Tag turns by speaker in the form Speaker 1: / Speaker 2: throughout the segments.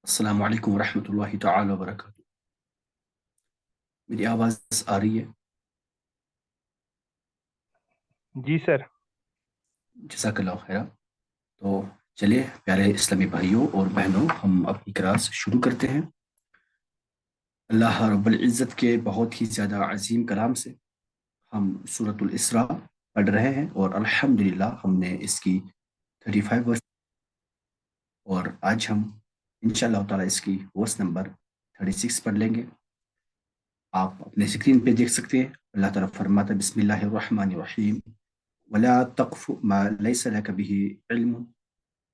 Speaker 1: السلام علیکم ورحمۃ اللہ تعالی وبرکاتہ۔ میری آواز آ رہی ہے؟
Speaker 2: جی سر۔
Speaker 1: جزاک اللہ خیر۔ تو چلیے پیارے اسلامی بھائیوں اور بہنوں، ہم اپنی کلاس شروع کرتے ہیں۔ اللہ رب العزت کے بہت ہی زیادہ عظیم کلام سے ہم سورۃ الاسراء پڑھ رہے ہیں، اور الحمدللہ ہم نے اس کی 35 ورس، اور آج ہم انشاءاللہ تعالیٰ اس کی ورس نمبر 36 پڑھ لیں گے۔ آپ اپنے اسکرین پہ دیکھ سکتے ہیں، اللہ تعالیٰ فرماتا ہے بسم اللہ الرحمن الرحیم ولا تقف ما ليس لك به علم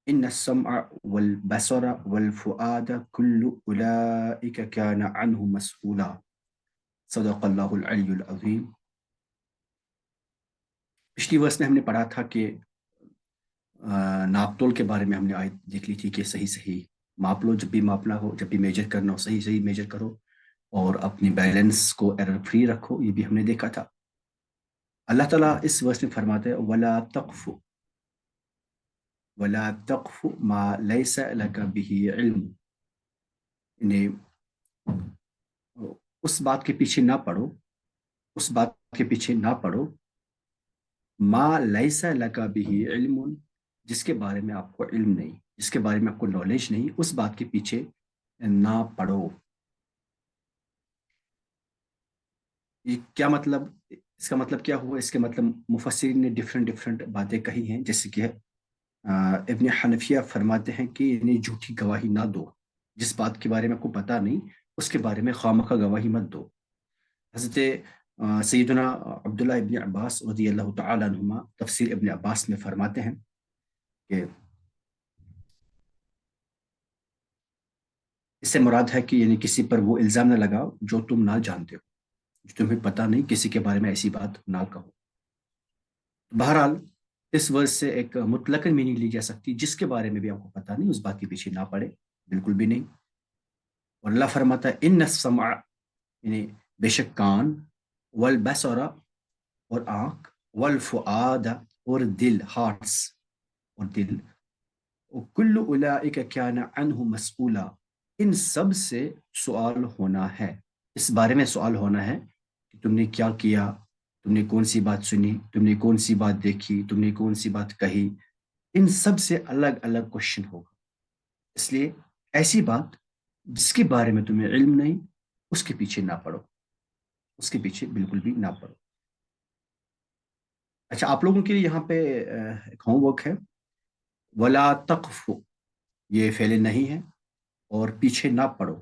Speaker 1: ان السمع والبصر والفؤاد كل اولئك كان عنه مسؤولا، صدق اللہ العلی العظیم۔ پچھلی ورس میں ہم نے پڑھا تھا کہ ناپ تول کے بارے میں ہم نے آیت دیکھ لی تھی کہ صحیح صحیح ماپ لو، جب بھی ماپنا ہو، جب بھی میجر کرنا ہو صحیح صحیح میجر کرو، اور اپنی بیلنس کو ایرر فری رکھو، یہ بھی ہم نے دیکھا تھا۔ اللہ تعالیٰ اس ورس میں فرماتے ہیں ولا تقف ما ليس لك به علم، یعنی اس بات کے پیچھے نہ پڑو، اس بات کے پیچھے نہ پڑو ما ليس لك به علم، جس کے بارے میں آپ کو علم نہیں، جس کے بارے میں آپ کو نالج نہیں، اس بات کے پیچھے نہ پڑو۔ یہ کیا مطلب؟ اس کا مطلب کیا ہوا؟ اس کے مطلب مفسرین نے ڈفرنٹ باتیں کہی ہیں، جیسے کہ ابن حنفیہ فرماتے ہیں کہ یعنی جھوٹی گواہی نہ دو، جس بات کے بارے میں آپ کو پتہ نہیں اس کے بارے میں خواہ گواہی مت دو۔ حضرت سیدنا عبداللہ ابن عباس رضی اللہ تعالیٰ عنہما تفسیر ابن عباس میں فرماتے ہیں کہ اس سے مراد ہے کہ یعنی کسی پر وہ الزام نہ لگاؤ جو تم نہ جانتے ہو، جو تمہیں پتہ نہیں، کسی کے بارے میں ایسی بات نہ کہو۔ بہرحال اس ورڈ سے ایک مطلق میننگ لی جا سکتی، جس کے بارے میں بھی آپ کو پتہ نہیں، اس بات کے پیچھے نہ پڑے، بالکل بھی نہیں۔ اور اللہ فرماتا ہے ان السمع، یعنی بے شک کان، والبصر اور آنکھ، والفؤاد اور دل، ہارٹس اور دل، کل اولئک کان عنہ مسئولا، ان سب سے سوال ہونا ہے، اس بارے میں سوال ہونا ہے کہ تم نے کیا کیا، تم نے کون سی بات سنی، تم نے کون سی بات دیکھی، تم نے کون سی بات کہی، ان سب سے الگ الگ کوشچن ہوگا۔ اس لیے ایسی بات جس کے بارے میں تمہیں علم نہیں، اس کے پیچھے نہ پڑو، اس کے پیچھے بالکل بھی نہ پڑو۔ اچھا، آپ لوگوں کے لیے یہاں پہ ایک ہوم ورک ہے، ولا تقف، یہ فعل نہیں ہے، اور پیچھے نہ پڑو،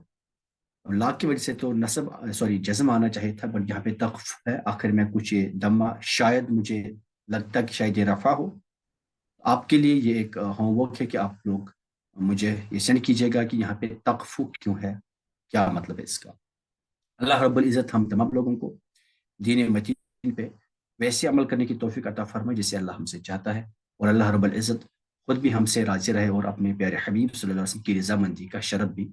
Speaker 1: لا کی وجہ سے تو نصب جزم آنا چاہیے تھا، بٹ یہاں پہ تقف ہے، آخر میں کچھ یہ دمہ، شاید مجھے لگتا ہے کہ شاید یہ رفع ہو۔ آپ کے لیے یہ ایک ہوم ورک ہے کہ آپ لوگ مجھے یہ سینڈ کیجیے گا کہ یہاں پہ تقف کیوں ہے، کیا مطلب ہے اس کا۔ اللہ رب العزت ہم تمام لوگوں کو دین متین پہ ویسے عمل کرنے کی توفیق عطا فرمائے جسے اللہ ہم سے چاہتا ہے، اور اللہ رب العزت خود بھی ہم سے راضی رہے، اور اپنے پیارے حبیب صلی اللہ علیہ وسلم کی رضامندی کا شرف بھی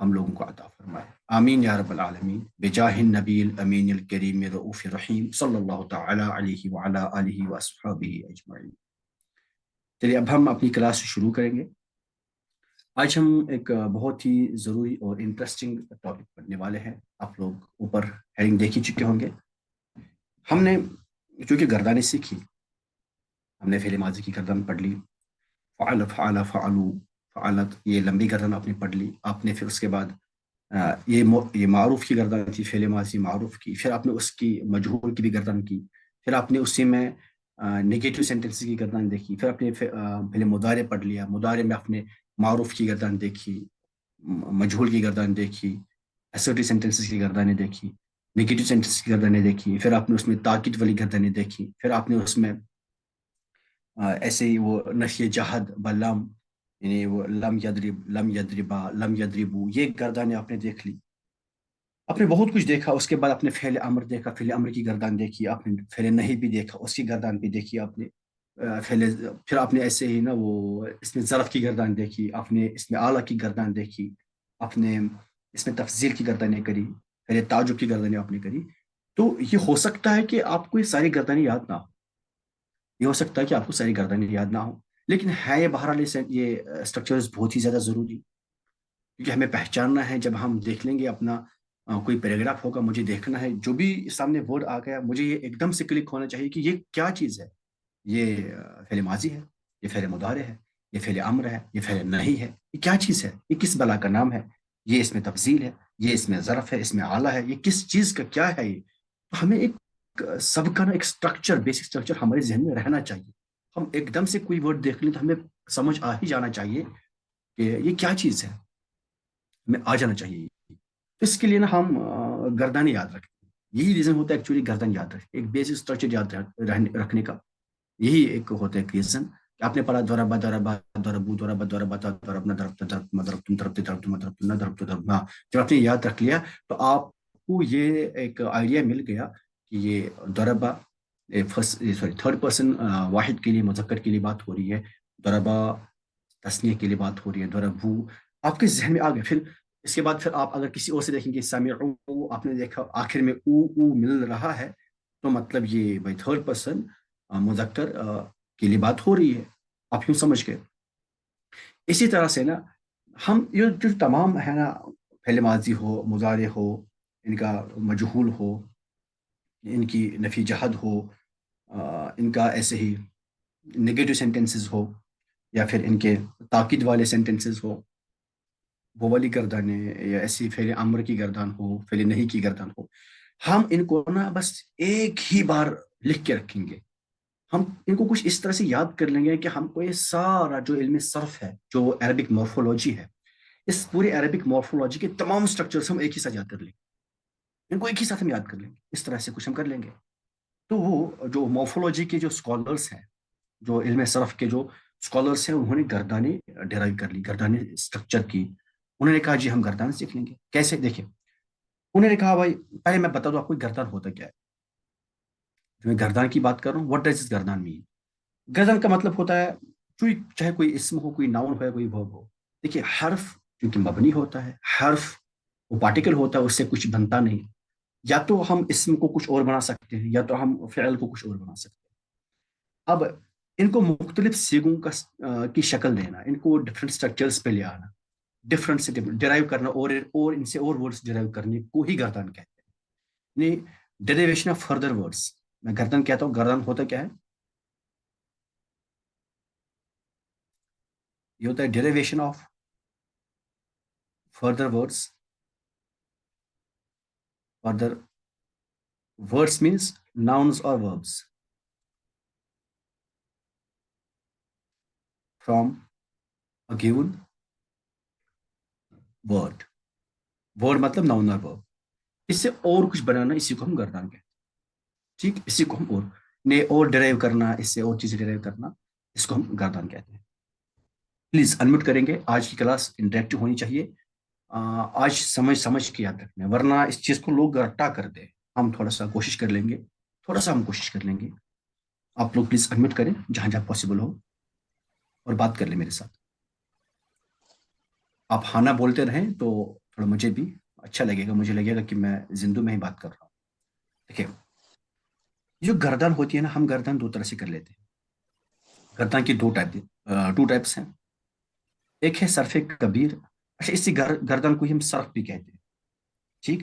Speaker 1: ہم لوگوں کو عطا فرمائے، آمین یا رب العالمین، بجاہ النبی الامین الکریم رؤوف رحیم صلی اللہ تعالی علیہ وعلی آلہ واصحابہ اجمعین۔ چلیے اب ہم اپنی کلاس شروع کریں گے۔ آج ہم ایک بہت ہی ضروری اور انٹرسٹنگ ٹاپک پڑھنے والے ہیں۔ آپ لوگ اوپر ہیڈنگ دیکھ ہی چکے ہوں گے۔ ہم نے چونکہ گردانیں سیکھی، ہم نے فعل ماضی کی گردان پڑھ لی، فعل، فعل، فعلو، فعلت، یہ لمبی گردان آپ نے پڑھ لی۔ آپ نے پھر اس کے بعد یہ معروف کی گردان تھی، فعل ماضی معروف کی، پھر آپ نے اس کی مجہول کی بھی گردان کی، پھر آپ نے اسی میں نگیٹو سینٹنس کی گردان دیکھی، پھر آپ نے پہلے مضارع پڑھ لیا، مضارع میں آپ نے معروف کی گردان دیکھی، مجہول کی گردان دیکھی، ایسرٹیو سینٹنسز کی گردانیں دیکھی، نگیٹو سینٹنس کی گردانیں دیکھی، پھر آپ نے اس میں تاکید والی گردانیں دیکھی، پھر آپ نے اس میں ایسے ہی وہ نفی جہد بلم، یعنی وہ لم یضرب، لم یضربا، لم یضربو، یہ گردانیں آپ نے دیکھ لی۔ آپ نے بہت کچھ دیکھا، اس کے بعد آپ نے فعل امر دیکھا، فعل امر کی گردان دیکھی، آپ نے فعل نہیں بھی دیکھا، اس کی گردان بھی دیکھی آپ نے، پھر آپ نے ایسے ہی نا وہ اس میں ظرف کی گردان دیکھی، آپ نے اس میں اعلیٰ کی گردان دیکھی، آپ نے اس میں تفضیل کی گردانیں کری، پھر تعجب کی گردانیں آپ نے کری۔ تو یہ ہو سکتا ہے کہ آپ کو یہ ساری گردانیں یاد نہ ہو، یہ ہو سکتا ہے کہ آپ کو ساری گردانیں یاد نہ ہو، لیکن ہے یہ بہرحال یہ اسٹرکچرز بہت ہی زیادہ ضروری۔ کیونکہ ہمیں پہچاننا ہے. جب ہم دیکھ لیں گے اپنا کوئی پیراگراف ہوگا, مجھے دیکھنا ہے جو بھی سامنے ورڈ آ گیا, مجھے یہ ایک دم سے کلک ہونا چاہیے کہ یہ کیا چیز ہے. یہ فعل ماضی ہے, یہ فعل مضارع ہے, یہ فعل امر ہے, یہ فعل نہیں ہے, یہ کیا چیز ہے, یہ کس بلا کا نام ہے, یہ اس میں تفضیل ہے, یہ اس میں ظرف ہے, اس میں آلہ ہے, یہ کس چیز کا کیا ہے. یہ تو ہمیں ایک سب کا نا ایک سٹرکچر, بیسک سٹرکچر ہمارے ذہن میں رہنا چاہیے. ہم ایک دم سے کوئی ورڈ دیکھ لیں تو ہمیں سمجھ آ ہی جانا چاہیے کہ یہ کیا چیز ہے, ہمیں آ جانا چاہیے. تو اس کے لیے نا ہم گردان یاد رکھتے ہیں. یہی ریزن ہوتا ہے ایکچولی گردان یاد رکھیں, ایک بیسک اسٹرکچر یاد رکھنے کا. یہی ایک ہوتا ہے ریزن کہ آپ نے پڑھا دوربا دوربا دوربو دوربا دوربا دوربنا دربت دربت مدرب تم دربت دربت مدرب تم نہ دربت دربنا. جب آپ نے یاد رکھ لیا تو آپ کو یہ ایک آئیڈیا مل گیا کہ یہ دوربا تھرڈ پرسن واحد کے لیے مذکر کے لیے بات ہو رہی ہے, دوربا تسنیہ کے لیے بات ہو رہی ہے, دوربو آپ کے ذہن میں آ گیا. پھر اس کے بعد پھر آپ اگر کسی اور سے دیکھیں گے سامعو, آپ نے دیکھا آخر میں او مل رہا ہے, تو مطلب یہ بھائی تھرڈ پرسن مذکر کے لیے بات ہو رہی ہے. آپ یوں سمجھ گئے. اسی طرح سے نا ہم یہ جو تمام ہے نا, فعل ماضی ہو, مضارع ہو, ان کا مجہول ہو, ان کی نفی جہد ہو, ان کا ایسے ہی نگیٹو سینٹینسز ہو, یا پھر ان کے تاکید والے سینٹینسز ہو, وہ والی گردانیں, یا ایسی فعل امر کی گردان ہو, فعل نہیں کی گردان ہو, ہم ان کو نا بس ایک ہی بار لکھ کے رکھیں گے. ہم ان کو کچھ اس طرح سے یاد کر لیں گے کہ ہم کو یہ سارا جو علم صرف ہے, جو عربک مورفولوجی ہے, اس پورے عربک مورفولوجی کے تمام سٹرکچرز ہم ایک ہی ساتھ یاد کر لیں گے. ان کو ایک ہی ساتھ ہم یاد کر لیں گے. اس طرح سے کچھ ہم کر لیں گے. تو وہ جو مورفولوجی کے جو اسکالرس ہیں, جو علم صرف کے جو اسکالرس ہیں, انہوں نے گردانیں ڈیرائیو کر لی, گردانیں اسٹرکچر کی. انہوں نے کہا جی ہم گردان سیکھ لیں گے. کیسے, دیکھیں, انہوں نے کہا بھائی پہلے میں بتا دوں آپ کو گردان ہوتا کیا ہے. جو میں گردان کی بات کر رہا ہوں, واٹ ڈز گردان مین. گردان کا مطلب ہوتا ہے, چاہے کوئی اسم ہو, کوئی ناؤن ہو, کوئی ورب ہو. دیکھیے حرف کیونکہ مبنی ہوتا ہے, حرف وہ پارٹیکل ہوتا ہے, اس سے کچھ بنتا نہیں. یا تو ہم اسم کو کچھ اور بنا سکتے ہیں, یا تو ہم فعل کو کچھ اور بنا سکتے ہیں. اب ان کو مختلف سیگوں کی شکل دینا, ان کو ڈفرنٹ سٹرکچرز پہ لے آنا, ڈفرنٹ سے ڈرائیو کرنا, اور ان سے اور ورڈز ڈرائیو کرنے کو ہی گردان کہتے ہیں. یعنی ڈیریویشن آف فردر ورڈز. میں گردان کہتا ہوں, گردان ہوتا کیا ہے, یہ ہوتا ہے derivation of further words. Further words means nouns or verbs from a given word. word مطلب noun اور verb. اس سے اور کچھ بنانا, اسی کو ہم گردان کہتے ہیں. ٹھیک, اسی کو ہم اور نے اور ڈرائیو کرنا, اس سے اور چیزیں ڈرائیو کرنا, اس کو ہم گردان کہتے ہیں. پلیز انمیوٹ کریں گے. آج کی کلاس انٹریکٹیو ہونی چاہیے. آج سمجھ کے یاد رکھنا ہے, ورنہ اس چیز کو لوگ رٹا کر دیں. ہم تھوڑا سا کوشش کر لیں گے, ہم کوشش کر لیں گے. آپ لوگ پلیز انمیوٹ کریں جہاں جہاں پاسبل ہو, اور بات کر لیں میرے ساتھ. آپ ہانا بولتے رہیں تو تھوڑا مجھے بھی اچھا لگے گا, مجھے لگے گا کہ میں زندوں میں ہی بات کر رہا ہوں. دیکھیں, جو گردان ہوتی ہے نا, ہم گردان دو طرح سے کر لیتے ہیں. گردان کی ٹو ٹائپس ہیں. ایک ہے صرف کبیر. اچھا, اسی گردان کو ہی ہم صرف بھی کہتے ہیں. ٹھیک,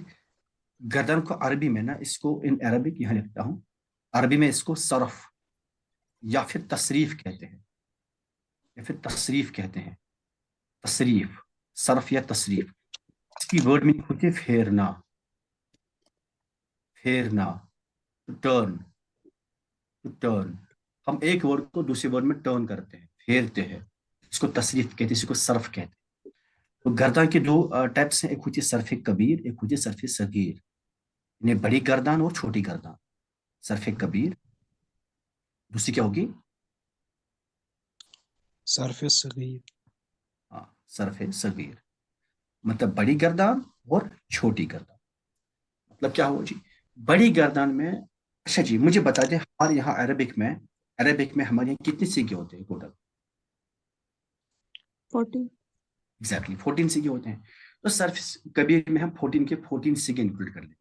Speaker 1: گردان کو عربی میں نا, اس کو ان عربک یہاں لکھتا ہوں, عربی میں اس کو صرف یا پھر تصریف کہتے ہیں, تصریف, صرف یا تصریف. اس کی ورڈ میننگ ہوتی ہے پھیرنا, ٹرن. ہم ایک ورڈ کو دوسرے ورڈ میں ٹرن کرتے ہیں, پھیرتے ہیں. اس کو تصریف کہتے ہیں, اس کو صرف کہتے ہیں. تو گردان کے دو ٹائپس ہیں, ایک ہوتی ہے صرف کبیر, ایک ہوتی ہے صرف صغیر. یعنی بڑی گردان اور چھوٹی گردان. صرف کبیر, دوسری کیا ہوگی,
Speaker 3: صرف صغیر.
Speaker 1: ہاں, صرف صغیر. مطلب بڑی گردان اور چھوٹی گردان. مطلب کیا ہوا جی, بڑی گردان میں, اچھا جی مجھے بتا دیں, ہمارے یہاں عربک میں ہمارے یہاں کتنے سیگے ہوتے ہیں ٹوٹل؟
Speaker 4: 14.
Speaker 1: ایگزیکٹلی 14 سیگے ہوتے ہیں. تو صرف کبیر میں ہم 14 کے 14 سیگے انکلوڈ کر لیں گے.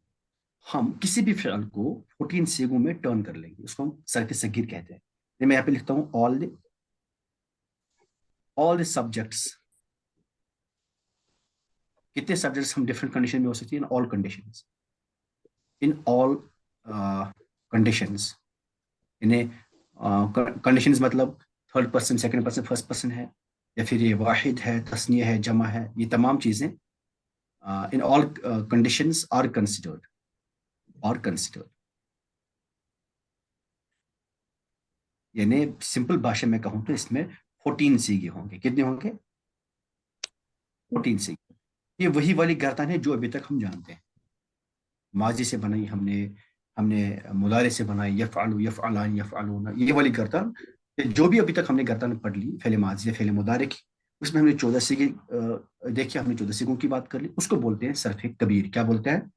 Speaker 1: ہم کسی بھی فعل کو 14 سیگوں میں ٹرن کر لیں گے, اس کو ہم صرف صغیر کہتے ہیں. میں یہاں پہ لکھتا ہوں all the subjects कितने सब्जेक्ट्स हम डिफरेंट कंडीशन में हो सकती है? इन ऑल कंडीशंस, इन ऑल कंडीशंस। इन्हें कंडीशंस मतलब third person, second person, first person है, या फिर ये वाहिद है, तस्निया है, जमा है, ये तमाम चीजें in all conditions are considered. यानी सिंपल भाषा में कहूं तो इसमें 14 सीगे होंगे। कितने होंगे? 14 सीगे। ये वही वाली गर्दन है जो अभी तक हम जानते हैं। माजी से बनाई हमने, हमने मुदारे से बनाई, यफ़अलु, यफ़अलान, यफ़अलूना, ये वाली गर्दन। जो भी अभी तक हमने गर्दन पढ़ ली फेले माजी या फेले मुदारे की, उसमें हमने 14 सीगे देखिए, हमने 14 सीगों की बात कर ली। उसको बोलते हैं सरफे कबीर। क्या बोलते हैं?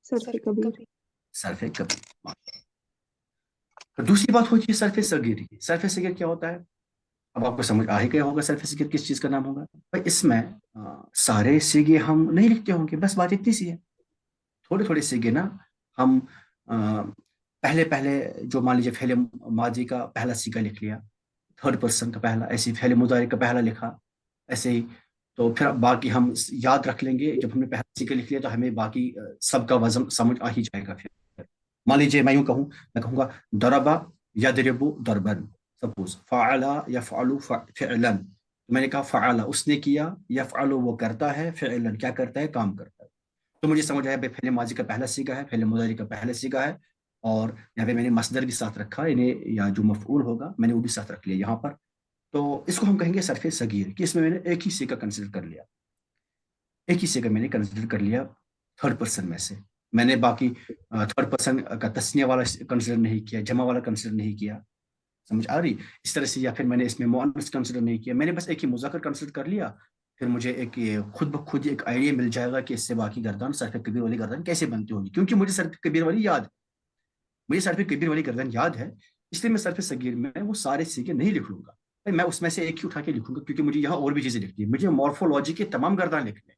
Speaker 3: सरफे कबीर।
Speaker 1: सरफे कबीर। तो दूसरी बात होती है सरफे सगीर की। सरफे सगीर क्या होता है? अब आपको समझ आ ही गया होगा सरफे सगीर किस चीज का नाम होगा। भाई इसमें सारे सीगे हम नहीं लिखते होंगे, बस बात इतनी सी है। थोड़े थोड़े सीगे ना हम पहले पहले, जो मान लीजिए फेले माजी का पहला सीगा लिख लिया, थर्ड पर्सन का पहला, ऐसे ही फेले मुजारे का पहला लिखा, ऐसे ही। तो फिर बाकी हम याद रख लेंगे। जब हमने पहला सीगा लिख लिया तो हमें बाकी सबका वजन समझ आ ही जाएगा। फिर मान लीजिए मैं यूं कहूं, मैं कहूंगा दरबा यदरिबु दरबन, सपोज फ़अला यफ़अलु फ़िअलन। तो मैंने कहा फ़अला उसने किया, यफ़अलु वो करता है, फ़िअलन क्या करता है, काम करता है। तो मुझे समझ आया भाई फेले माजी का पहला सीगा है, फेले मुजारी का पहला सीगा है, और यहाँ पे मैंने मसदर भी साथ रखा इन्हें, या जो मफऊल होगा मैंने वो भी साथ रख लिया यहाँ पर। तो इसको हम कहेंगे सरफे सगीर, कि इसमें मैंने एक ही सीगा कंसिडर कर लिया, एक ही सीगा मैंने कंसिडर कर लिया थर्ड पर्सन में से। मैंने बाकी थर्ड पर्सन का तस्निया वाला कंसिडर नहीं किया, जमा वाला कंसिडर नहीं किया। समझ आ रही इस तरह से? या फिर मैंने इसमें मुअन्नस कंसिडर नहीं किया, मैंने बस एक ही मुज़क्कर कंसिडर कर लिया। फिर मुझे एक ये खुद ब खुद एक आइडिया मिल जाएगा कि इससे बाकी गर्दन, सरफे कबीर वाली गर्दन कैसे बनती होगी, क्योंकि मुझे सरफे कबीर वाली याद है। मुझे सरफे कबीर वाली गर्दन याद है, इसलिए मैं सरफे सगीर में वो सारे सीखे नहीं लिख लूंगा। भाई मैं उसमें से एक ही उठा के लिखूंगा, क्योंकि मुझे यहाँ और भी चीजें लिखनी है। मुझे मॉर्फोलॉजी के तमाम गर्दन लिखने हैं।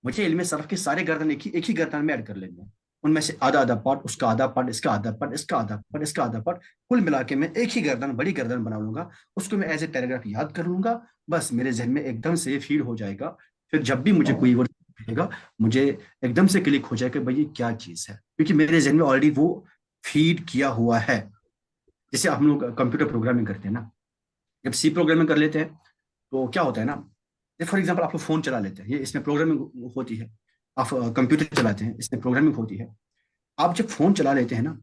Speaker 1: मुझे इल्म सर्फ के सारे गर्दन एक ही गर्दन में ऐड कर लेंगे। उनमें से आधा आधा पार्ट, उसका आधा पार्ट, इसका आधा पार्ट, इसका आधा पार्ट, इसका आधा पार्ट, कुल मिला के मैं एक ही गर्दन, बड़ी गर्दन बना लूंगा। उसको मैं एज ए पैराग्राफ याद कर लूंगा। बस मेरे जहन में एकदम से फीड हो जाएगा। फिर जब भी मुझे कोई वर्ड मिलेगा, मुझे एकदम से क्लिक हो जाएगा भाई ये क्या चीज है, क्योंकि मेरे जहन में ऑलरेडी वो फीड किया हुआ है। जैसे हम लोग कंप्यूटर प्रोग्रामिंग करते हैं ना, जब सी प्रोग्रामिंग कर लेते हैं तो क्या होता है ना, फॉर एग्जाम्पल आप लोग फोन चला लेते हैं, ये इसमें प्रोग्रामिंग होती है। आप कंप्यूटर चलाते हैं, इसमें प्रोग्रामिंग होती है। आप जब फोन चला लेते हैं ना,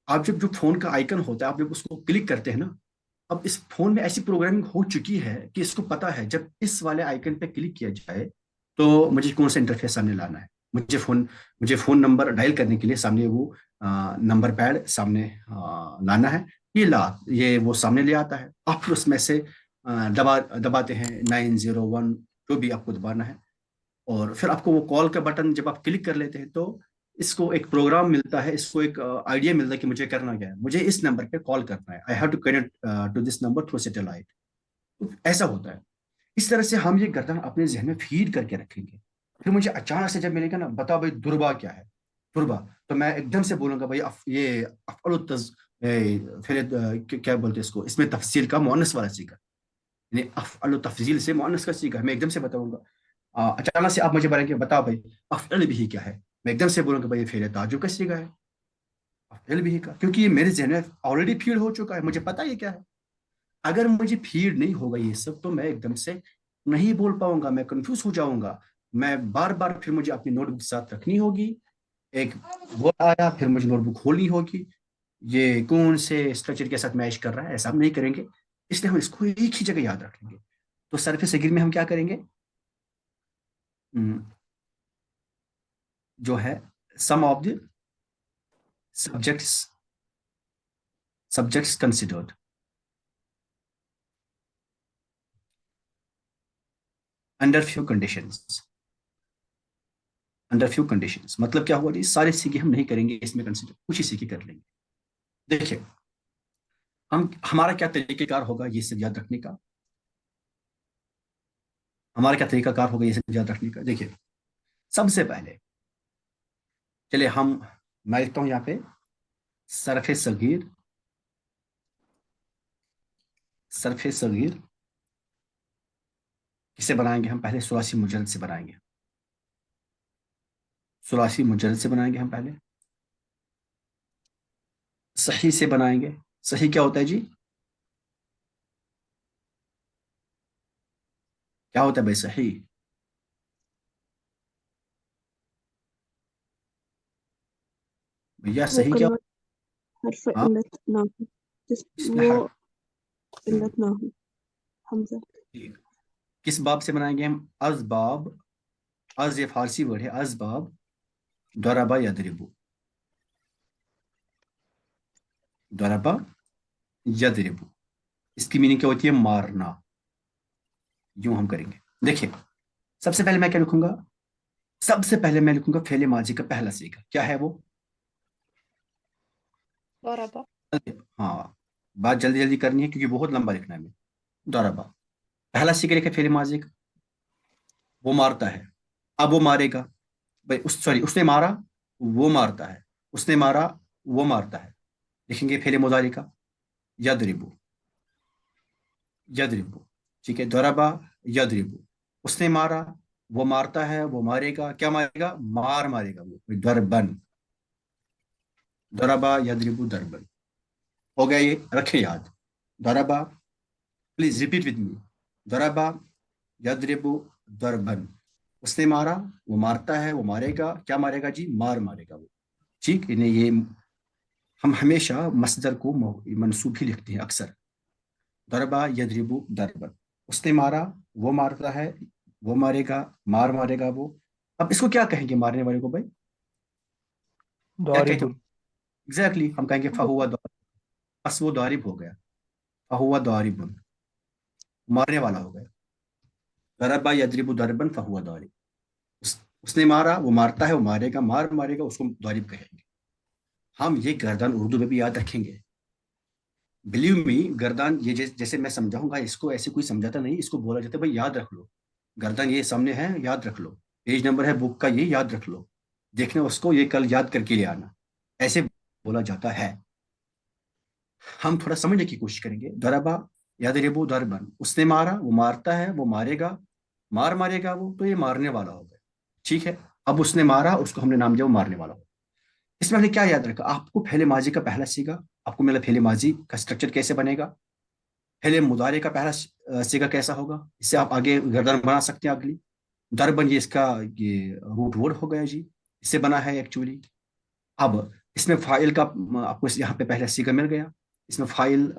Speaker 1: आप जब जो फोन का आइकन होता है, आप जब उसको क्लिक करते हैं ना, अब इस फोन में ऐसी प्रोग्रामिंग हो चुकी है कि इसको पता है जब इस वाले आइकन पे क्लिक किया जाए तो मुझे कौन सा इंटरफेस सामने लाना है। मुझे फोन नंबर डायल करने के लिए सामने वो नंबर पैड सामने लाना है। ये वो सामने ले आता है। आप फिर उसमें से दबाते हैं 901, जो भी आपको दबाना है। और फिर आपको वो कॉल का बटन जब आप क्लिक कर लेते हैं तो इसको एक प्रोग्राम मिलता है, इसको एक आइडिया मिलता है कि मुझे करना क्या है। मुझे इस नंबर पे कॉल करना है, I have to connect to this number through satellite. तो ऐसा होता है। इस तरह से हम ये गर्दन अपने जहन में फीड करके रखेंगे। फिर मुझे अचानक से जब मिलेगा ना, बताओ भाई दुर्बा क्या है, दुर्बा, तो मैं एकदम से बोलूंगा भाई ये अफ़अलु फिर क्या बोलते हैं इसको, इसमें तफसील का मुअन्नस वाला सीखा, यानी अफ़अलु तफजील से मुअन्नस का सीखा है। मैं एकदम से बताऊंगा। अचानक से आप मुझे बोलेंगे बताओ भाई अफ़अल भी क्या है, मैं एकदम से बोलूंगा भाई ये फेल ताजुब का सीखा है, अफ़अल भी का, क्योंकि ये मेरे जहन में ऑलरेडी फीड हो चुका है, मुझे पता है ये क्या है। अगर मुझे फीड नहीं होगा ये सब तो मैं एकदम से नहीं बोल पाऊंगा, मैं कंफ्यूज हो जाऊंगा। मैं बार बार फिर मुझे अपनी नोटबुक साथ रखनी होगी। एक वर्ड आया फिर मुझे नोटबुक खोलनी होगी, ये कौन से स्ट्रक्चर के साथ मैच कर रहा है, ऐसा हम नहीं करेंगे। इसलिए हम इसको एक ही जगह याद रखेंगे। तो सरफे सगीर में हम क्या करेंगे? हम्म, जो है some of the subjects subjects considered under few conditions. Under few conditions मतलब क्या हुआ जी, सारे सीखे हम नहीं करेंगे इसमें कंसिडर, कुछ ही सीखे कर लेंगे। देखिए हमारा क्या तरीकेकार होगा ये सब याद रखने का। हमारा क्या तरीकाकार होगा ये सब याद रखने का? देखिए सबसे पहले चलिए मैं लिखता हूं यहाँ पे सरफे सगीर, सरफे सगीर किससे बनाएंगे हम? पहले सुलासी मुजरद से बनाएंगे। सुलासी मुजरद से बनाएंगे हम पहले। सही से बनाएंगे। सही क्या होता है जी? क्या होता है भाई सही? भैया
Speaker 3: वो
Speaker 1: सही क्या?
Speaker 3: कलमा हर्फ
Speaker 1: हाँ,
Speaker 3: इल्लत ना हो,
Speaker 1: इसमें
Speaker 3: वो
Speaker 1: हर
Speaker 3: इल्लत ना हो, हमजा।
Speaker 1: किस बाब से बनाएंगे हम? अजबाब। अज ये फारसी वर्ड है, अजबाब। दरबा यदरिबु। दरबा यदरिबु। इसकी मीनिंग क्या होती है? मारना। यूं हम करेंगे। देखिए, सबसे पहले मैं क्या लिखूंगा? सबसे पहले मैं लिखूंगा फेले माजी का पहला सीगा। क्या है वो?
Speaker 4: ضرب
Speaker 1: हाँ, बात जल्दी जल्दी करनी है क्योंकि बहुत लंबा लिखना है हमें। दरबा पहला सीगा लिखा फेले माजी का। वो मारता है। अब वो मारेगा। भाई सॉरी, उसने मारा, वो मारता है। उसने मारा, वो मारता है। लिखेंगे फेले मुजारी का। यदरिबु। यदरिबु। ठीक है, दरबा यदरिबु। उसने मारा, वो मारता है, वो मारेगा। क्या मारेगा? मार मारेगा वो। दरबन। दरबा यदरिबु दरबन। हो गया ये, रखे याद। दरबा, प्लीज रिपीट विद मी। दरबा यदरिबु दरबन। उसने मारा, वो मारता है, वो मारेगा। क्या मारेगा जी? मार मारेगा वो। ठीक, इन्हें ये हम हमेशा मसदर को मनसूब ही लिखते हैं अक्सर। दरबा यदरिबु दरबन। उसने मारा, वो मारता है, वो मारेगा, मार मारेगा वो। अब इसको क्या कहेंगे मारने वाले को भाई? क्या कहते
Speaker 2: दारिबुन।
Speaker 1: हैं? एग्जैक्टली हम कहेंगे फहुआ दारिब। बस वो दारिब हो गया। फहुआ दारिबुन, मारने वाला हो गया। दरबा यदरिबु दरबन फहुआ दारिब। उसने मारा, वो मारता है, वो मारेगा, मार मारेगा, उसको दारिब कहेंगे। हम ये गर्दन उर्दू में भी याद रखेंगे। बिलीव मी, गर्दन ये जैसे मैं समझाऊंगा इसको, ऐसे कोई समझाता नहीं, इसको बोला जाता है भाई याद रख लो। गर्दन ये सामने है, याद रख लो। पेज नंबर है बुक का, ये याद रख लो। देखना उसको, ये कल याद करके ले आना। ऐसे बोला जाता है। हम थोड़ा समझने की कोशिश करेंगे। दरबा यदरिबु दरबन। उसने मारा, वो मारता है, वो मारेगा, मार मारेगा वो, तो ये मारने वाला हो गया। ठीक है, अब उसने मारा, उसको हमने नाम दिया वो मारने वाला हो। इसमें हमने क्या याद रखा? आपको पहले माजी का पहला सीगा, आपको मिला पहले माजी का स्ट्रक्चर कैसे बनेगा। पहले मुदारे का पहला सीगा कैसा होगा, इससे आप आगे गर्दन बना सकते हैं अगली। दरबन ये इसका ये रूट वर्ड हो गया जी, इससे बना है एक्चुअली। अब इसमें फाइल का आपको यहाँ पे पहला सीगा मिल गया। इसमें फाइल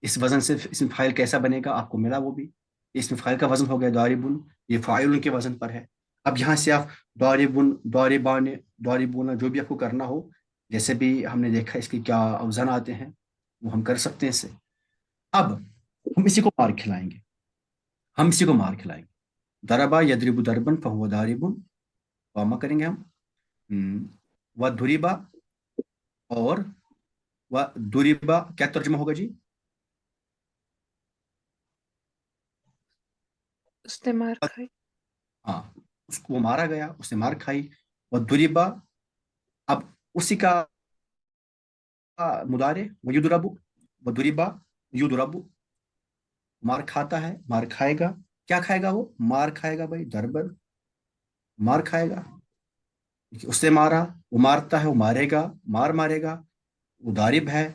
Speaker 1: इस वजन से इसमें फाइल कैसा बनेगा आपको मिला वो भी। इसमें फाइल का वजन हो गया दारिबुन, ये फाइल उनके वजन पर है। अब यहाँ से आप दारिबुन, दारिबान, दारिबुना जो भी आपको करना हो, जैसे भी हमने देखा इसके क्या अवजान आते हैं, वो हम कर सकते हैं इससे। अब हम इसी को मार खिलाएंगे। हम इसी को मार खिलाएंगे। दरबा यदरिबु दरबन फहुवा दारिबुन। वामा करेंगे हम। व दुरिबा, और व दुरिबा क्या तर्जुमा होगा जी?
Speaker 4: उसने मार खाई।
Speaker 1: हाँ, उसको वो मारा गया, उसने मार खाई। व दुरिबा, अब उसी का मुदारे व युदरबु। व दुरिबा युदरबु। मार खाता है, मार खाएगा। क्या खाएगा वो? मार खाएगा भाई, दरबन, मार खाएगा। उसने मारा, वो मारता है, वो मारेगा, मार मारेगा, वो दारिब है।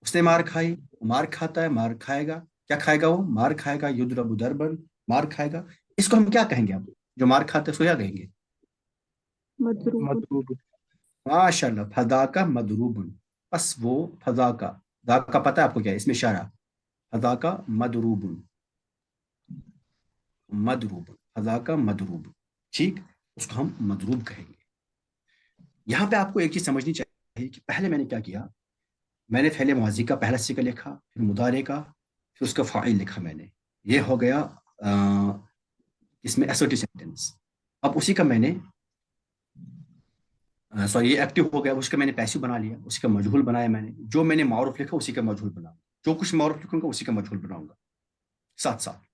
Speaker 1: उसने मार खाई, वो मार खाता है, मार खाएगा। क्या खाएगा वो? मार खाएगा, युद्रबु दरबन, मार खाएगा। इसको हम क्या कहेंगे? अब जो मार खाते हैं उसको क्या कहेंगे?
Speaker 3: मदरूबुन।
Speaker 2: मदरूब।
Speaker 1: माशाल्लाह, फदा का मदरूबन। बस वो फदा का, दा का पता है आपको क्या है? इसमें इशारा। फदा का मदरूबन। मदरूबन, फदा का मदरूब। ठीक, उसको हम मदरूब कहेंगे। यहाँ पे आपको एक चीज समझनी चाहिए कि पहले मैंने क्या किया। मैंने पहले माजी का पहला सिगा लिखा, फिर मुदारे का, फिर उसका फाइल लिखा मैंने। ये हो गया इसमें एसर्टिव सेंटेंस। अब उसी का मैंने सॉरी ये एक्टिव हो गया, उसका मैंने पैसिव बना लिया, उसी का मजहूल बनाया मैंने। जो मैंने मारूफ लिखा उसी का मजहूल बनाऊंगा, जो कुछ मारूफ लिखूंगा उसी का मजहूल बनाऊंगा साथ साथ।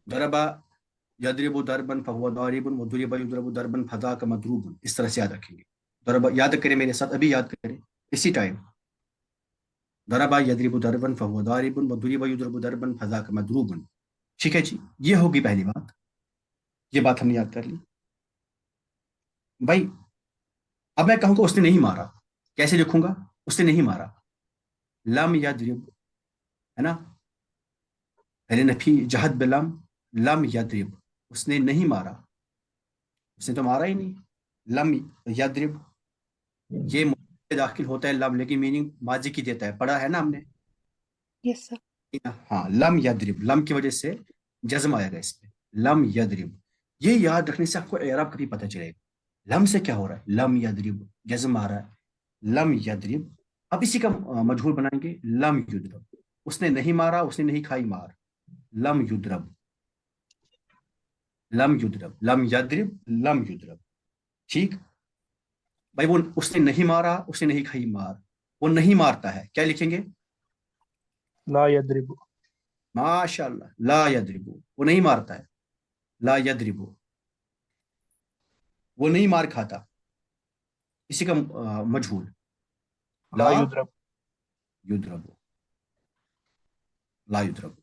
Speaker 1: दरबा यदरिबु दरबन फहुवा दारिबुन व दुरिबा युदरबु दरबन फदा का मदरूबुन। इस तरह से याद रखेंगे। दरबा याद करें मेरे साथ, अभी याद करें इसी टाइम। दरबा यदरिबु दरबन फहुवा दारिबुन व दुरिबा युदरबु दरबन फदा का मदरूबुन। ठीक है जी, ये होगी पहली बात, ये बात हमने याद कर ली भाई। अब मैं कहूंगा उसने नहीं मारा, कैसे लिखूंगा? उसने नहीं मारा, लम यद्रिब, है ना, पहले नफी जहद बिलम, लम यद्रिब, उसने नहीं मारा, उसने तो मारा ही नहीं। लम यद्रिब, ये मुझे दाखिल होता है लम, लेकिन मीनिंग माजी की देता है, पढ़ा है ना हमने।
Speaker 4: Yes sir.
Speaker 1: हाँ, लम यद्रिब, लम की वजह से जज्म आएगा इस पे, लम यद्रिब। ये याद रखने से आपको एराब कभी पता चलेगा। लम से क्या हो रहा है? लम यद्रिब, जज्म आ रहा है, लम यद्रिब। अब इसी का मजहूर बनाएंगे, लम युद्रब, उसने नहीं मारा, उसने नहीं खाई मार, लम युद्रब, लम युद्रब, लम यद्रिब, लम युद्रब। ठीक भाई, वो उसने नहीं मारा, उसने नहीं खाई मार, वो नहीं मारता है, क्या लिखेंगे?
Speaker 2: ला यद्रिबु।
Speaker 1: माशाल्लाह, ला यद्रिबु, वो नहीं मारता है, ला यद्रिबु, वो नहीं मार खाता, इसी का मजहूल,
Speaker 2: ला
Speaker 1: ला
Speaker 2: युद्रब।
Speaker 1: युद्रबु, ला युद्रबु।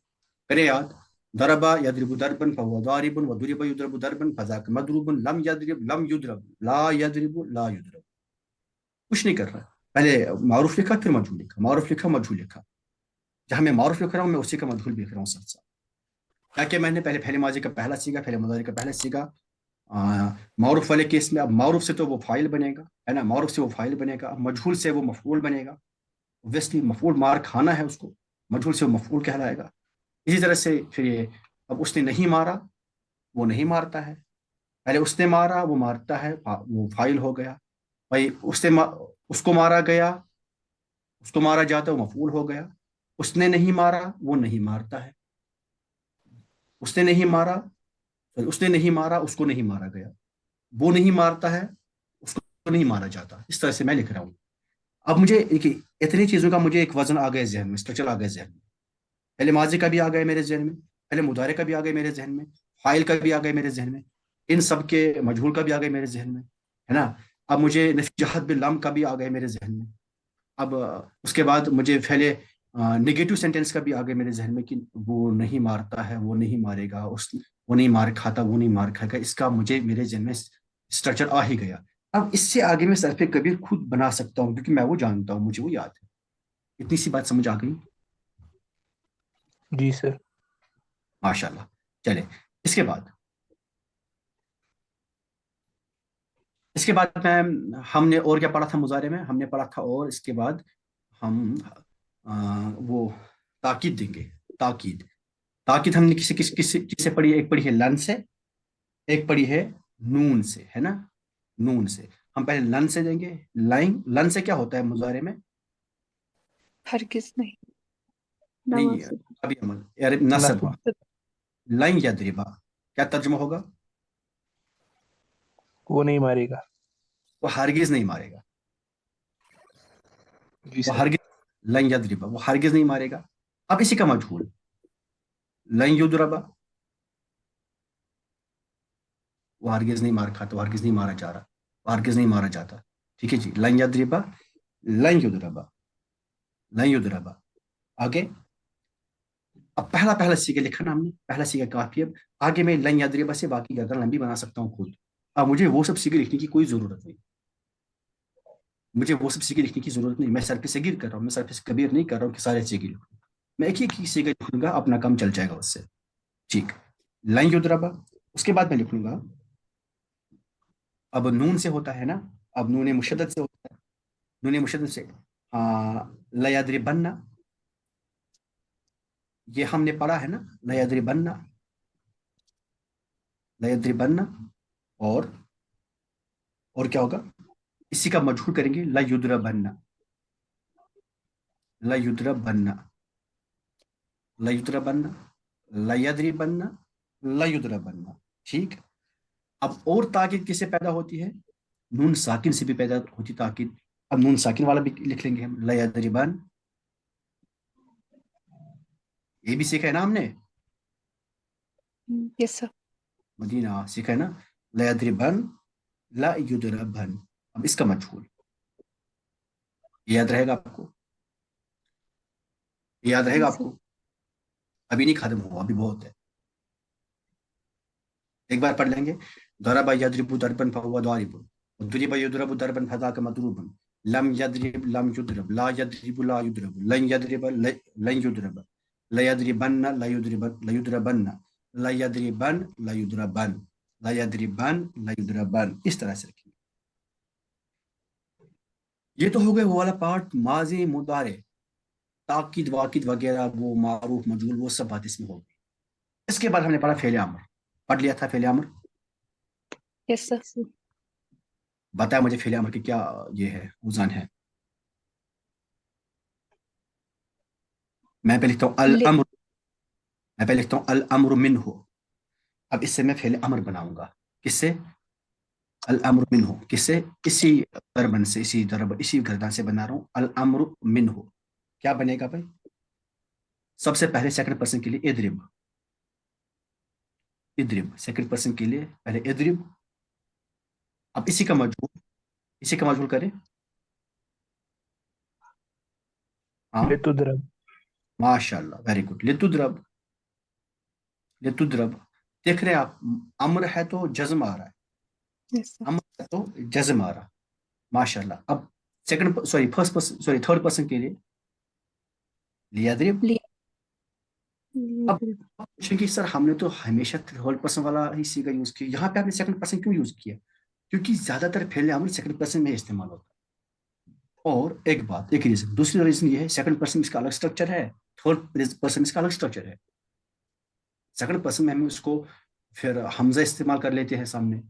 Speaker 1: करे याद, दरबा यद्रिबु दरबन फहुवा दारिबुन व दुरिबा युद्रबु दरबन फजाक मदरूबुन, लम यद्रिब लम युद्रब, ला यद्रिबु ला युद्रब। कुछ नहीं कर रहा, पहले मारूफ लिखा, फिर मजहूल लिखा, मारूफ लिखा, मजहूल लिखा। जहां मैं मारूफ लिख रहा हूं, मैं उसी का मजहूल भी लिख रहा हूं साथ साथ। क्या क्या मैंने पहले फैले माजी का पहला सीगा, फैले मुजारी का पहला सीगा। मारूफ वाले केस में अब मारूफ से तो वो फाइल बनेगा, है ना, मारूफ से वो फाइल बनेगा, अब मजहूल से वो मफूल बनेगा। ऑब्वियसली मफूल मार खाना है उसको, मजहूल से वो मफूल कहलाएगा। इसी तरह से फिर ये, अब उसने नहीं मारा, वो नहीं मारता है, पहले उसने मारा, वो मारता है, वो फाइल हो गया। भाई उसको मारा गया, उसको मारा जाता है, वो मफूल हो गया। उसने नहीं मारा, वो नहीं मारता है, उसने नहीं मारा, उसने नहीं मारा, उसको नहीं मारा गया, वो नहीं मारता है, उसको नहीं मारा जाता। इस तरह से मैं लिख रहा हूँ। अब मुझे इतनी चीजों का मुझे एक वजन आ गया जहन में, स्ट्रक्चर आ गया जहन में। पहले माजी का भी आ गया मेरे जहन में, पहले मुदारे का भी आ गया मेरे जहन में, फाइल का भी आ गया मेरे जहन में, इन सब के मजहूल का भी आ गया मेरे जहन में, है ना। अब मुझे नफजहत बिलम का भी आ गया मेरे जहन में। अब उसके बाद मुझे पहले नेगेटिव सेंटेंस का भी आ गया मेरे जहन में कि वो नहीं मारता है, वो नहीं मारेगा, उस वो नहीं मार खाता, वो नहीं मार खाएगा, इसका मुझे मेरे जहन में स्ट्रक्चर आ ही गया। अब इससे आगे मैं सरफ कबीर खुद बना सकता हूँ, क्योंकि मैं वो जानता हूँ, मुझे वो याद है। इतनी सी बात समझ आ गई?
Speaker 2: जी सर।
Speaker 1: माशाल्लाह। चले, इसके बाद इसके बाद मैं हमने और क्या पढ़ा था मुजारे में? हमने पढ़ा था, और इसके बाद हम वो ताकीद देंगे। ताकीद, ताकीद हमने किसी किस किस किससे पढ़ी है? एक पढ़ी है लन से, एक पढ़ी है नून से, है ना, नून से। हम पहले लन से देंगे। लाइन, लन से क्या होता है मुजारे में?
Speaker 4: हरगिज नहीं।
Speaker 1: नहीं,
Speaker 3: नवासिब।
Speaker 1: अभी अमल, यार नसब।
Speaker 2: नस्ब।
Speaker 1: लाइन यद्रिबा, क्या तर्जुमा होगा?
Speaker 2: वो नहीं मारेगा।
Speaker 1: वो हरगिज नहीं मारेगा,
Speaker 2: जी
Speaker 1: वो
Speaker 2: सर।
Speaker 1: हरगिज, लन यद्रिबा, वो हरगिज नहीं मारेगा। अब इसी का मजहूल, लन युद्रबा, वो हरगिज नहीं मार खाता, वो हरगिज नहीं मारा जा रहा, वो हरगिज नहीं मारा जाता। ठीक है जी, लन यद्रिबा, लन युद्रबा, लन युद्रबा। आगे, अब पहला पहला सीखे लिखा ना हमने, पहला सीखा काफी। अब आगे मैं लन यद्रिबा से बाकी गर्दन लंबी बना सकता हूँ खुद। अब मुझे वो सब सीखे लिखने की कोई जरूरत नहीं, मुझे वो सब सीखे लिखने की जरूरत नहीं। मैं सर पे सगीर कर रहा हूँ, मैं सर पे कबीर नहीं कर रहा हूँ कि सारे सीखे लिखूँ। मैं एक ही सीखे लिखूंगा, अपना काम चल जाएगा उससे। ठीक, लन युद्रबा। उसके बाद मैं लिखूंगा, अब नून से होता है ना, अब नून मुशद्दद से होता है, नून मुशद्दद से लयद्रिबन्ना, ये हमने पढ़ा है ना, लयद्रिबन्ना, लयद्रिबन्ना। और और क्या होगा? इसी का मजहूर करेंगे, लयुद्रबन्ना, लयुद्रबन्ना, लयुद्रबन्ना, लयद्रिबन्ना, लयुद्रबन्ना। ठीक। अब और ताकीद किससे पैदा होती है? नून साकिन से भी पैदा होती ताकीद। अब नून साकिन वाला भी लिख लेंगे हम, लयद्रिबन। ये भी सीखा है ना हमने,
Speaker 4: यस सर।
Speaker 1: मदीना सीखा है ना, लयद्रिबन, ला युद्रबन। अब इसका मजहूल याद रहेगा आपको, याद रहेगा
Speaker 3: जी सर।
Speaker 1: आपको? अभी नहीं खत्म हुआ, अभी बहुत है। ایک بار پڑھ لیں گے. ضرب یضرب ضربا فهو ضارب. ضرب يضرب ضربا فذاك مضروب. لم يضرب لم يضرب. لا يضرب لا يضرب. لن يضرب لن يضرب. لا يضربن لا يضربن لا يضربن. لا يضربن لا يضربن. لا يضربن لا يضربن. اس طرح سے رکھیں. یہ تو ہو گئے وہ والا پارٹ ماضی مضارع تاکید واکید وغیرہ وہ معروف مجهول وہ سب بات اس میں ہوگی. اس کے بعد ہم نے پڑھا فعل امر. پڑھ لیا تھا فعل امر.
Speaker 4: Yes, sir.
Speaker 1: بتایا مجھے فعل امر کی کیا یہ ہے اوزان ہے. میں پہلے لکھتا ہوں الامر. میں پہلے لکھتا ہوں الامر منہ. اب اس سے میں فعل امر بناؤں گا. کس سے؟ الامر منہ. کس سے؟ اسی ضربن سے اسی ضرب اسی گردان سے بنا رہا ہوں. الامر منہ کیا بنے گا بھائی؟ سب سے پہلے سیکنڈ پرسن کے لیے اضرب. اضرب سیکنڈ پرسن کے لیے پہلے اضرب. اب اسی کا مجهول کریں. ہاں
Speaker 2: لتضرب.
Speaker 1: ماشاء اللہ ویری گڈ. لتضرب. لتضرب دیکھ رہے ہیں آپ امر ہے تو جزم آ رہا ہے.
Speaker 4: Yes, sir.
Speaker 1: امر ہے تو جزم آ رہا. ماشاء اللہ. اب second sorry first person sorry third person کے لیے لیضرب. اب پوچھیں کہ سر ہم نے تو ہمیشہ تھرڈ پرسن والا ہی سیگا یوز کیا, یہاں پہ آپ نے سیکنڈ پرسن کیوں یوز کیا؟ کیونکہ زیادہ تر فعل امر سیکنڈ پرسن میں استعمال ہوتا ہے. اور ایک بات ایک ریزن دوسری ریزن یہ ہے سیکنڈ پرسن اس کا الگ اسٹرکچر ہے, تھرڈ پرسن اس کا الگ اسٹرکچر ہے. سیکنڈ پرسن میں ہم اس کو پھر حمزہ استعمال کر لیتے ہیں سامنے.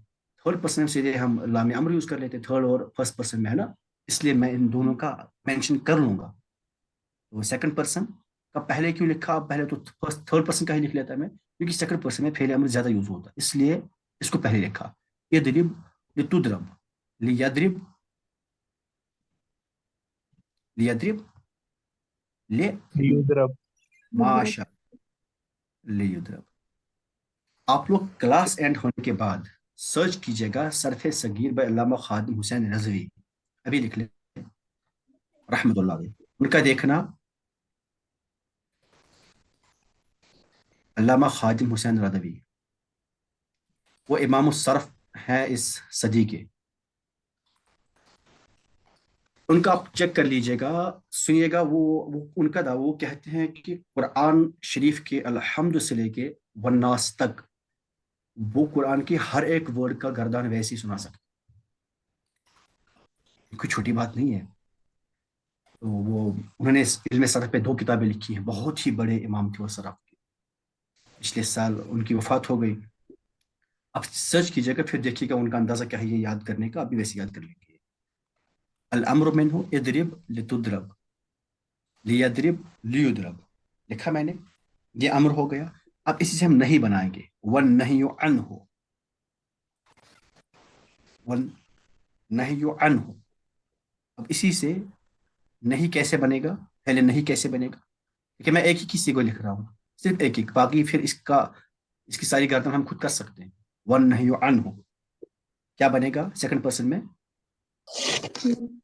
Speaker 1: تھرڈ پرسن میں سیدھے ہم لام امر یوز کر لیتے ہیں تھرڈ اور فرسٹ پرسن میں, ہے نا. اس لیے میں ان دونوں کا مینشن کر لوں گا. تو سیکنڈ پرسن کا پہلے کیوں لکھا؟ پہلے تو تھرڈ پرسن کا ہی لکھ لیتا میں, کیونکہ سیکنڈ پرسن میں فعل امر زیادہ یوز ہوتا ہے, اس لیے اس کو پہلے لکھا. یضرب لتضرب لیضرب لیضرب
Speaker 2: لیضرب.
Speaker 1: ماشاء لیضرب. آپ لوگ کلاس اینڈ ہونے کے بعد سرچ کیجئے گا صرف صغیر by علامہ خادم حسین رضوی. ابھی لکھ لیں رحمت اللہ علیہ. ان کا دیکھنا علامہ خادم حسین رضوی وہ امام الصرف ہے اس صدی کے. ان کا آپ چیک کر لیجئے گا سنیے گا. وہ ان کا وہ کہتے ہیں کہ قرآن شریف کے الحمد سے لے کے والناس تک وہ قرآن کی ہر ایک ورڈ کا گردان ویسے ہی سنا سکتے. کوئی چھوٹی بات نہیں ہے. تو وہ انہوں نے علم صرف پہ 2 کتابیں لکھی ہیں. بہت ہی بڑے امام تھے وہ صرف کے. پچھلے سال ان کی وفات ہو گئی. اب سرچ کیجئے گا پھر دیکھیے گا ان کا اندازہ کیا ہے یہ یاد کرنے کا. ابھی ویسے یاد کر لیں گے. الامر منہ اضرب لتضرب لیضرب لیضرب لکھا میں نے. یہ امر ہو گیا. اب اسی سے ہم نہیں بنائیں گے. والنہی عنہ. والنہی عنہ. اب اسی سے نہیں کیسے بنے گا؟ پہلے نہیں کیسے بنے گا؟ کہ میں ایک ہی کسی کو لکھ رہا ہوں صرف ایک ایک. باقی پھر اس کی ساری گردن ہم خود کر سکتے ہیں. والنہی عنہ کیا بنے گا سیکنڈ پرسن میں؟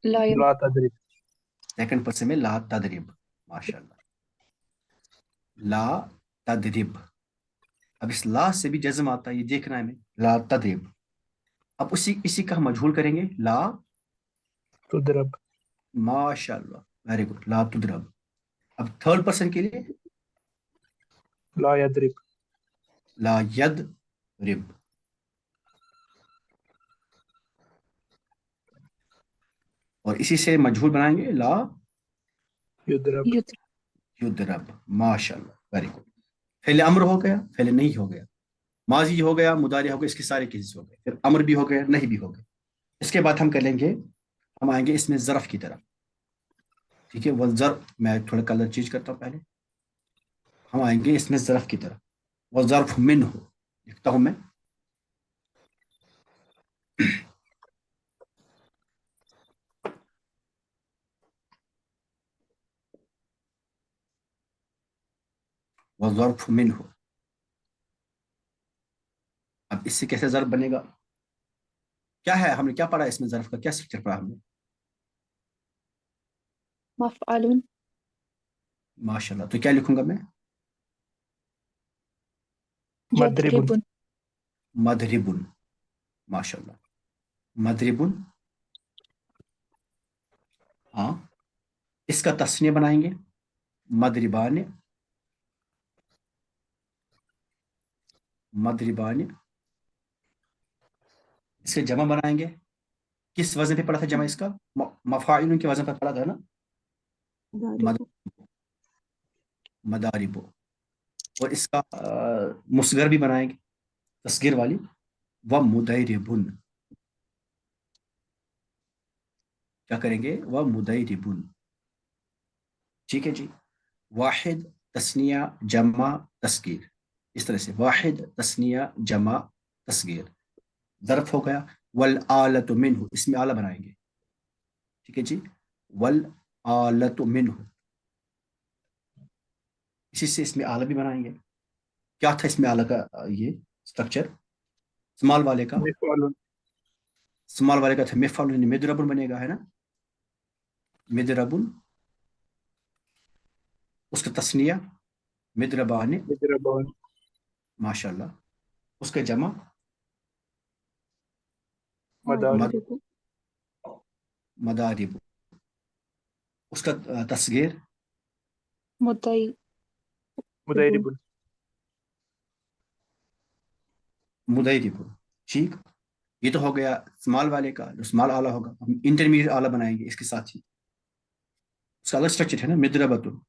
Speaker 4: لا
Speaker 2: لا تضرب.
Speaker 1: سیکنڈ پرسن میں لا تضرب. ماشاء اللہ لا تضرب. اب اس لا سے بھی جزم آتا ہے, یہ دیکھنا ہے ہمیں. لا تضرب. اب اسی کا ہم مجهول کریں گے. لا
Speaker 2: تضرب.
Speaker 1: ماشاء اللہ ویری گڈ. لا تضرب. اب تھرڈ پرسن کے لیے
Speaker 2: لا يضرب.
Speaker 1: لا يضرب. اور اسی سے مجهول بنائیں گے. لا
Speaker 2: يضرب.
Speaker 1: یضرب. ماشاء اللہ ویری گڈ. فعل امر ہو گیا, فعل نہیں ہو گیا, ماضی ہو گیا, مضارع ہو گیا, اس کے سارے کیسز ہو گئے. پھر امر بھی ہو گیا, نہیں بھی ہو گیا. اس کے بعد ہم کر لیں گے, ہم آئیں گے اس میں ظرف کی طرف. ٹھیک ہے. والظرف میں تھوڑا کلر چینج کرتا ہوں پہلے. ہم آئیں گے اس میں ظرف کی طرف. والظرف منہ لکھتا ہوں میں. والظرف منہ. اب اس سے کیسے ظرف بنے گا؟ کیا ہے ہم نے کیا پڑھا اس میں ظرف کا کیا اسٹرکچر پڑھا ہم نے؟
Speaker 4: مفعول
Speaker 1: ماشاء اللہ. تو کیا لکھوں گا میں؟
Speaker 2: مضرب.
Speaker 4: يضرب
Speaker 1: मदरिबुन, माशाल्लाह, मदरिबुन। हाँ, इसका तस्नीय बनाएंगे मदरिबान, मदरिबान। इसके जमा बनाएंगे, किस वजन पे पड़ा था जमा इसका? मफाइल के वजन पर पड़ा था ना, मद,
Speaker 3: दारिबु
Speaker 1: मदारिबो। और इसका मुसगर भी बनाएंगे, तस्गीर वाली, व मुदैरिबुन। क्या करेंगे? व मुदैरिबुन। ठीक है जी। वाहिद तस्निया जमा तस्गीर, इस तरह से वाहिद तस्निया जमा तस्गीर। ज़र्फ हो गया। वल आलतु मिन्हु, इसमें आला बनाएंगे। ठीक है जी। वल आलतु मिन्हु, इसी से इसमें आला भी बनाएंगे। क्या था इसमें आला का ये स्ट्रक्चर? स्मॉल वाले का,
Speaker 2: मिफ़अलुन
Speaker 1: स्मॉल वाले का था मिफ़अलुन, मिदरबुन बनेगा, है ना, मिदरबुन। उसका तस्निया मिदरबान,
Speaker 2: यदरबान
Speaker 1: माशाल्लाह। उसका जमा
Speaker 2: मदारिब
Speaker 3: दारिबु
Speaker 1: मदारिब। उसका तस्गीर
Speaker 4: मुद्दई
Speaker 2: मुदैरिबुन
Speaker 1: मुदैरिब। ठीक, ये तो हो गया स्मॉल वाले का, जो स्मॉल आला होगा। हम इंटरमीडिएट आला बनाएंगे इसके साथ ही। उसका अलग स्ट्रक्चर है ना, मिदरबतुन।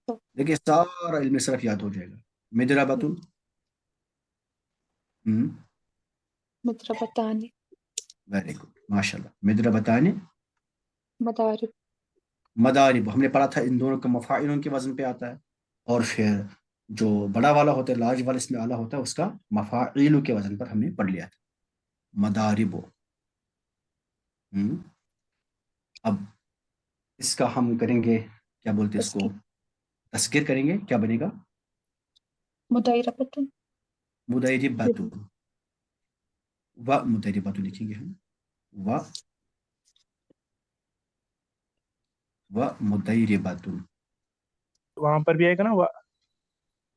Speaker 1: देखिए सारा इल्म सरफ याद हो जाएगा। मिदरबतुन,
Speaker 4: मुद्रबतानी
Speaker 1: वेरी गुड, माशाल्लाह। मिदरबतानी
Speaker 4: मदारिब
Speaker 1: मदारिब, हमने पढ़ा था इन दोनों का मफाइलों के वजन पे आता है। और फिर जो बड़ा वाला होता है, लार्ज वाला, इसमें आला होता है, उसका मफाइलों के वजन पर हमने पढ़ लिया था, मदारिबो। हम्म, अब इसका हम करेंगे, क्या बोलते हैं इसको,
Speaker 4: तस्कीर
Speaker 1: तस्कीर करेंगे। क्या बनेगा?
Speaker 4: मुदाइरबतन
Speaker 1: मुदैरिबतुन, व मुदैरिबतुन लिखेंगे हम। व व मुदैरिबतुन।
Speaker 2: वहां पर भी आएगा ना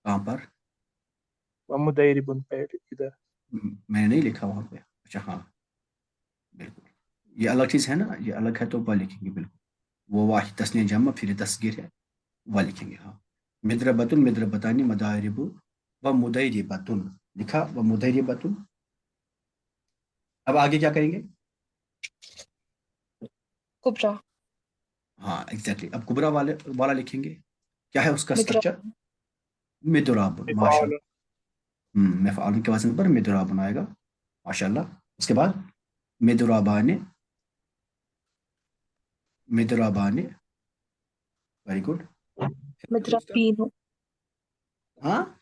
Speaker 1: कहाँ पर?
Speaker 2: मुदैरिबुन पहले इधर
Speaker 1: मैंने नहीं लिखा वहां पे। अच्छा हाँ, बिल्कुल, ये अलग चीज है ना, ये अलग है तो वह लिखेंगे बिल्कुल। वो वाहिद तस्नीय जमा फिर तस्गीर है, वह लिखेंगे। हाँ, मिद्रबतुन मिद्रबतानी मदारिबु व मुदैरिबतुन, लिखा व मुदैरिबतुन। अब आगे क्या करेंगे?
Speaker 4: कुबरा
Speaker 1: हाँ एग्जैक्टली, अब कुबरा वाले वाला लिखेंगे। क्या है उसका
Speaker 4: मिद्रा
Speaker 1: स्ट्रक्चर? मिदराबुन,
Speaker 2: मिफ़अलुन
Speaker 1: माशाल्लाह। मफ़अल के वजन पर मिदराबुन आएगा, माशाल्लाह। उसके बाद मिदराबाने, मिदराबाने, वेरी गुड।
Speaker 4: मिद्राबीनो
Speaker 1: हाँ,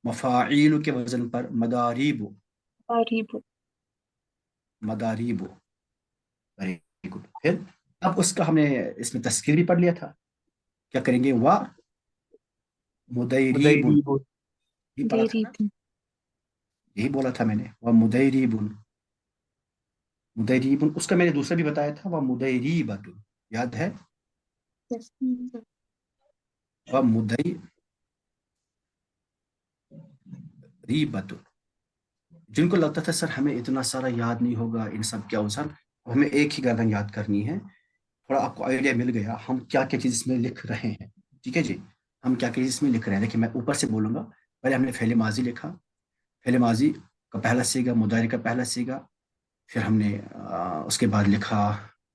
Speaker 1: मफाइल के वजन पर मदारीबो,
Speaker 4: आरीबो
Speaker 1: मदारीबो, वेरी गुड। फिर अब उसका हमने इसमें तस्कीर भी पढ़ लिया था। क्या करेंगे? वा मुदैरीबुन,
Speaker 2: मुदैरिबुन
Speaker 1: ये पढ़ा था ना,
Speaker 4: देरीबन
Speaker 1: यही बोला था मैंने, वा मुदैरीबुन। मुदैरीबुन, उसका मैंने दूसरा भी बताया था, वा मुदैरीबतुन, याद है? वा मुदैरीबतुन। जिनको लगता था सर हमें इतना सारा याद नहीं होगा इन सब क्या सर, हमें एक ही गर्दन याद करनी है। थोड़ा आपको आइडिया मिल गया हम क्या क्या चीज़ इसमें लिख रहे हैं। ठीक है जी, हम क्या क्या चीज़ इसमें लिख रहे हैं। देखिए मैं ऊपर से बोलूंगा। पहले हमने फेले माजी लिखा, फेले माजी का पहला सीगा, मुदारी का पहला सीगा। फिर हमने उसके बाद लिखा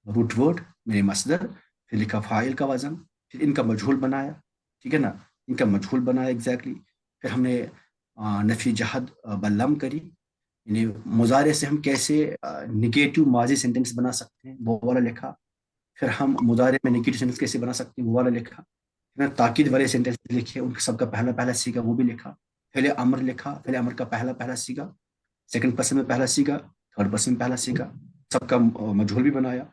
Speaker 1: रूट वर्ड, मेरे मसदर। फिर लिखा फाइल का वजन। फिर इनका मजहूल बनाया, ठीक है ना, इनका मजहूल बनाया एग्जैक्टली। फिर हमने नफी जहद बल्लम करी, यानी मुजारे से हम कैसे निगेटिव माजी सेंटेंस बना सकते हैं, वो वाला लिखा। फिर हम मुजारे में नेगेटिव सेंटेंस कैसे बना सकते हैं, वो वाला लिखा। फिर ताकीद वाले सेंटेंस लिखे, उनका सबका पहला पहला सीगा, वो भी लिखा। पहले अमर लिखा, पहले अमर का पहला पहला सीगा, सेकंड पर्सन में पहला सीगा, थर्ड पर्सन में पहला सीगा, सबका मजहूल भी बनाया।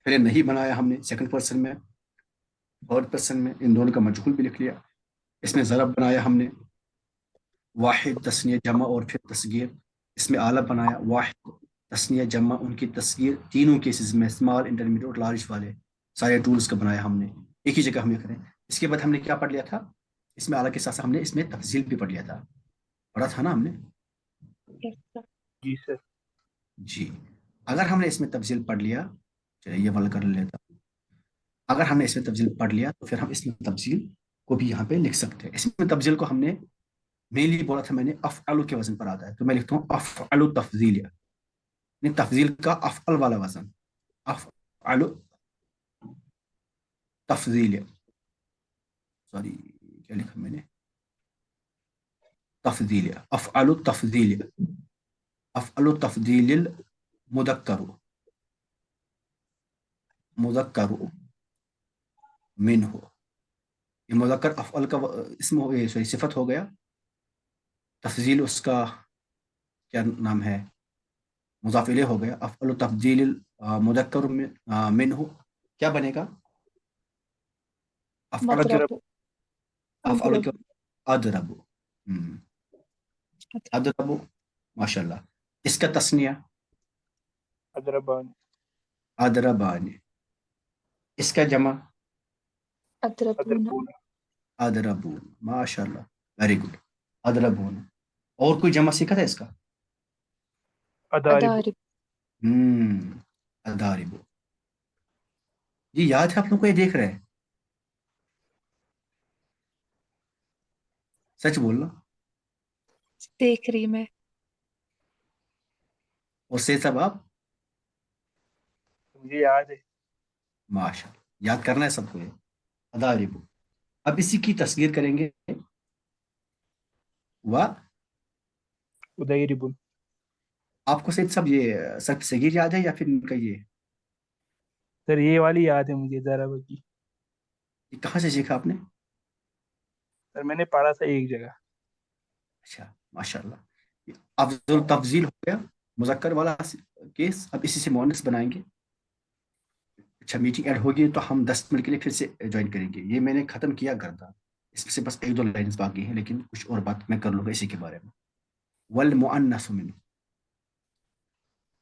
Speaker 1: पहले नहीं बनाया हमने सेकंड पर्सन में, थर्ड पर्सन में, इन दोनों का मजहूल भी लिख लिया। इसमें ज़रब बनाया हमने, वाहिद तस्निया जमा और फिर तस्गीर। इसमें आला बनाया, वाहिद तस्निया जमा, उनकी तस्गीर तीनों केसेस में, स्मॉल इंटरमीडिएट और लार्ज वाले सारे टूल्स का बनाया हमने, एक ही जगह हम लिख रहे हैं। इसके बाद हमने क्या पढ़ लिया था? इसमें आला के साथ साथ हमने इसमें तफसील भी पढ़ लिया था, पढ़ा था ना हमने।
Speaker 4: यस्रा
Speaker 2: जी सर।
Speaker 1: जी, अगर हमने इसमें तफजील पढ़ लिया, चलिए ये वाला कर लेता हूं। अगर हमने इसमें तफजील पढ़ लिया तो फिर हम इसमें तफजील को भी यहाँ पे लिख सकते हैं। इसमें तफजील को हमने मेनली बोला था मैंने अफ़अलु के वजन पर आता है, तो मैं लिखता हूँ अफ़अलु तफजील, यानी तफजील का अफ़अल वाला वजन, अफ़अलु तफजील, सॉरी क्या लिखा मैंने, तफजील, अफ़अलु तफजील, अफ़अलु तफजील मुदक्करु, मुदक्करु मिन्हु, ये मुदक्कर अफ़अल का इसम, ये सॉरी सिफत हो गया। तफजील उसका क्या नाम है, मुज़ाफ़ इलैह हो गया। अफ़अलु तफजील मुदक्कर मिन्हु क्या बनेगा, अफ़अल के
Speaker 4: मदरबु
Speaker 1: अफ़अल के
Speaker 3: अदरब
Speaker 1: अदरबु, अदरबु, माशाल्लाह। इसका तस्निया
Speaker 2: अदरबान
Speaker 1: अदरबानी, इसका जमा
Speaker 4: अदरबूना
Speaker 2: अदरबून
Speaker 1: अदरबून, माशाल्लाह, वेरी गुड, अदरबून। और कोई जमा सीखा था इसका?
Speaker 2: अदारिब
Speaker 4: अदारिब
Speaker 1: अदारिबु। ये याद है आप लोग को, ये देख रहे हैं? सच बोलना।
Speaker 4: देख रही मैं।
Speaker 1: और से सब आप,
Speaker 2: मुझे याद है।
Speaker 1: माशाल्लाह, याद करना है सबको ये, अदारिबु। अब इसी की तस्वीर करेंगे, व
Speaker 2: उदैरिबुन
Speaker 1: आपको सैयद सब ये सब सगीर याद है या फिर इनका
Speaker 2: सर, ये वाली याद है मुझे दरब की।
Speaker 1: ये कहाँ से सीखा आपने?
Speaker 2: सर मैंने पढ़ा था एक जगह।
Speaker 1: अच्छा, माशाल्लाह। अफजुल तफजील हो गया, मुजक्कर वाला केस। अब इसी से मुअन्नस बनाएंगे। अच्छा, मीटिंग ऐड होगी तो हम 10 मिनट के लिए फिर से ज्वाइन करेंगे। ये मैंने खत्म किया गर्दा, इसमें से बस एक दो लाइंस बाकी हैं, लेकिन कुछ और बात मैं कर लूंगा इसी के बारे में। वल मुअन्नसु मिन,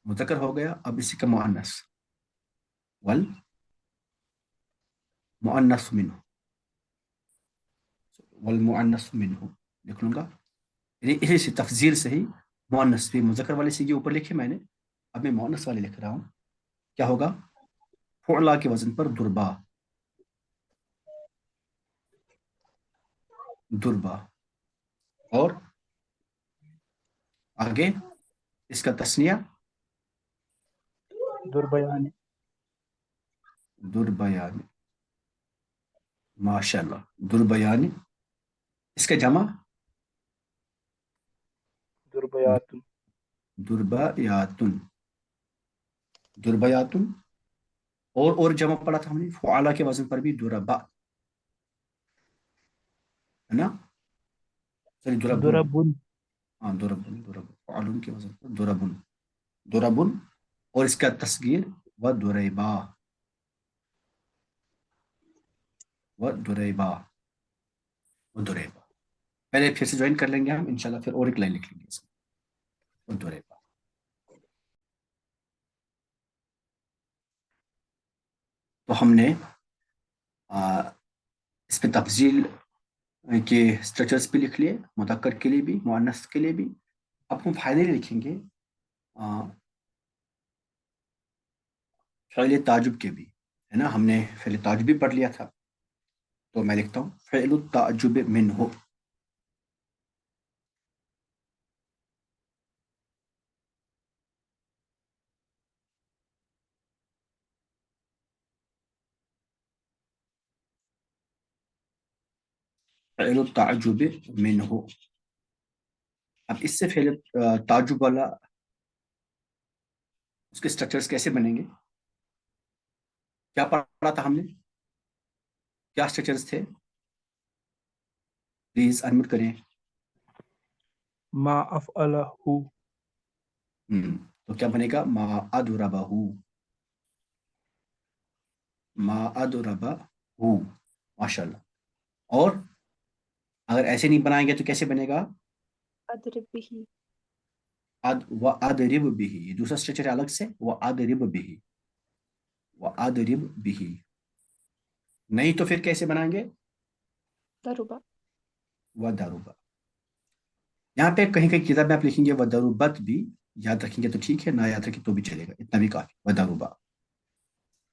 Speaker 1: मुजक्कर हो गया, अब इसी का मुअन्नस, वल मुअन्नसु मिन, वल मुअन्नसु मिनहु लिख लूंगा। इसी से तफजील से ही मुअन्नस भी मुजक्कर वाले सीगे ऊपर लिखे मैंने, अब मैं मुअन्नस वाले लिख रहा हूँ। क्या होगा, फुअला के वजन पर दुर्बा, दुर्बा। और आगे इसका तस्निया
Speaker 2: दुर्बयान
Speaker 1: दुर्बयानी, माशाल्लाह, दुर्बयानी। इसका जमा
Speaker 2: दुर्बयातुन
Speaker 1: दुर्बयातुन, दुर्बयातुन। और जमा पढ़ा था हमने फुआला के वजन पर भी, दुरबा, है ना? सॉरी, दुरबुन।
Speaker 2: दुरबुन
Speaker 1: हाँ, दुरबुन, दुरबुन फुआलुन के वजन पर दुरबुन, दुरबुन। और इसका तस्गीर व दुरैबा, व दुरैबा, व दुरैबा। पहले फिर से ज्वाइन कर लेंगे हम इंशाल्लाह, फिर और एक लाइन लिख लेंगे इसमें, व दुरैबा। तो हमने इस पे तफजील के स्ट्रक्चर्स भी लिख लिए, मुदक्कर के लिए भी, मुअन्नस के लिए भी। अब हम फाइनली लिखेंगे फ़िल ताजुब के भी, है ना? हमने फ़िल ताजुब भी पढ़ लिया था, तो मैं लिखता हूँ फ़िल ताजुब मिन्हु, फ़िल ताजुब मिन्हु। अब इससे फ़िल ताजुब वाला उसके स्ट्रक्चर्स कैसे बनेंगे? क्या पढ़ा था हमने, क्या स्ट्रक्चर्स थे? प्लीज अनम्यूट करें।
Speaker 2: मा अफ़अलहु
Speaker 1: तो क्या बनेगा, मा अदरबहु, मा अदरबहु, माशाल्लाह। और अगर ऐसे नहीं बनाएंगे तो कैसे बनेगा,
Speaker 4: अदरब बिही
Speaker 1: व अदरिब बिही, ये दूसरा स्ट्रक्चर है अलग से, व अदरिब बिही, व अदरिब बिही। नहीं तो फिर कैसे बनाएंगे,
Speaker 4: दरुबा
Speaker 1: व दरुबा। यहाँ पे कहीं कहीं किताब में आप लिखेंगे वदरुबत भी, याद रखेंगे तो ठीक है, ना याद रखें तो भी चलेगा, इतना भी काफी। वदरुबा,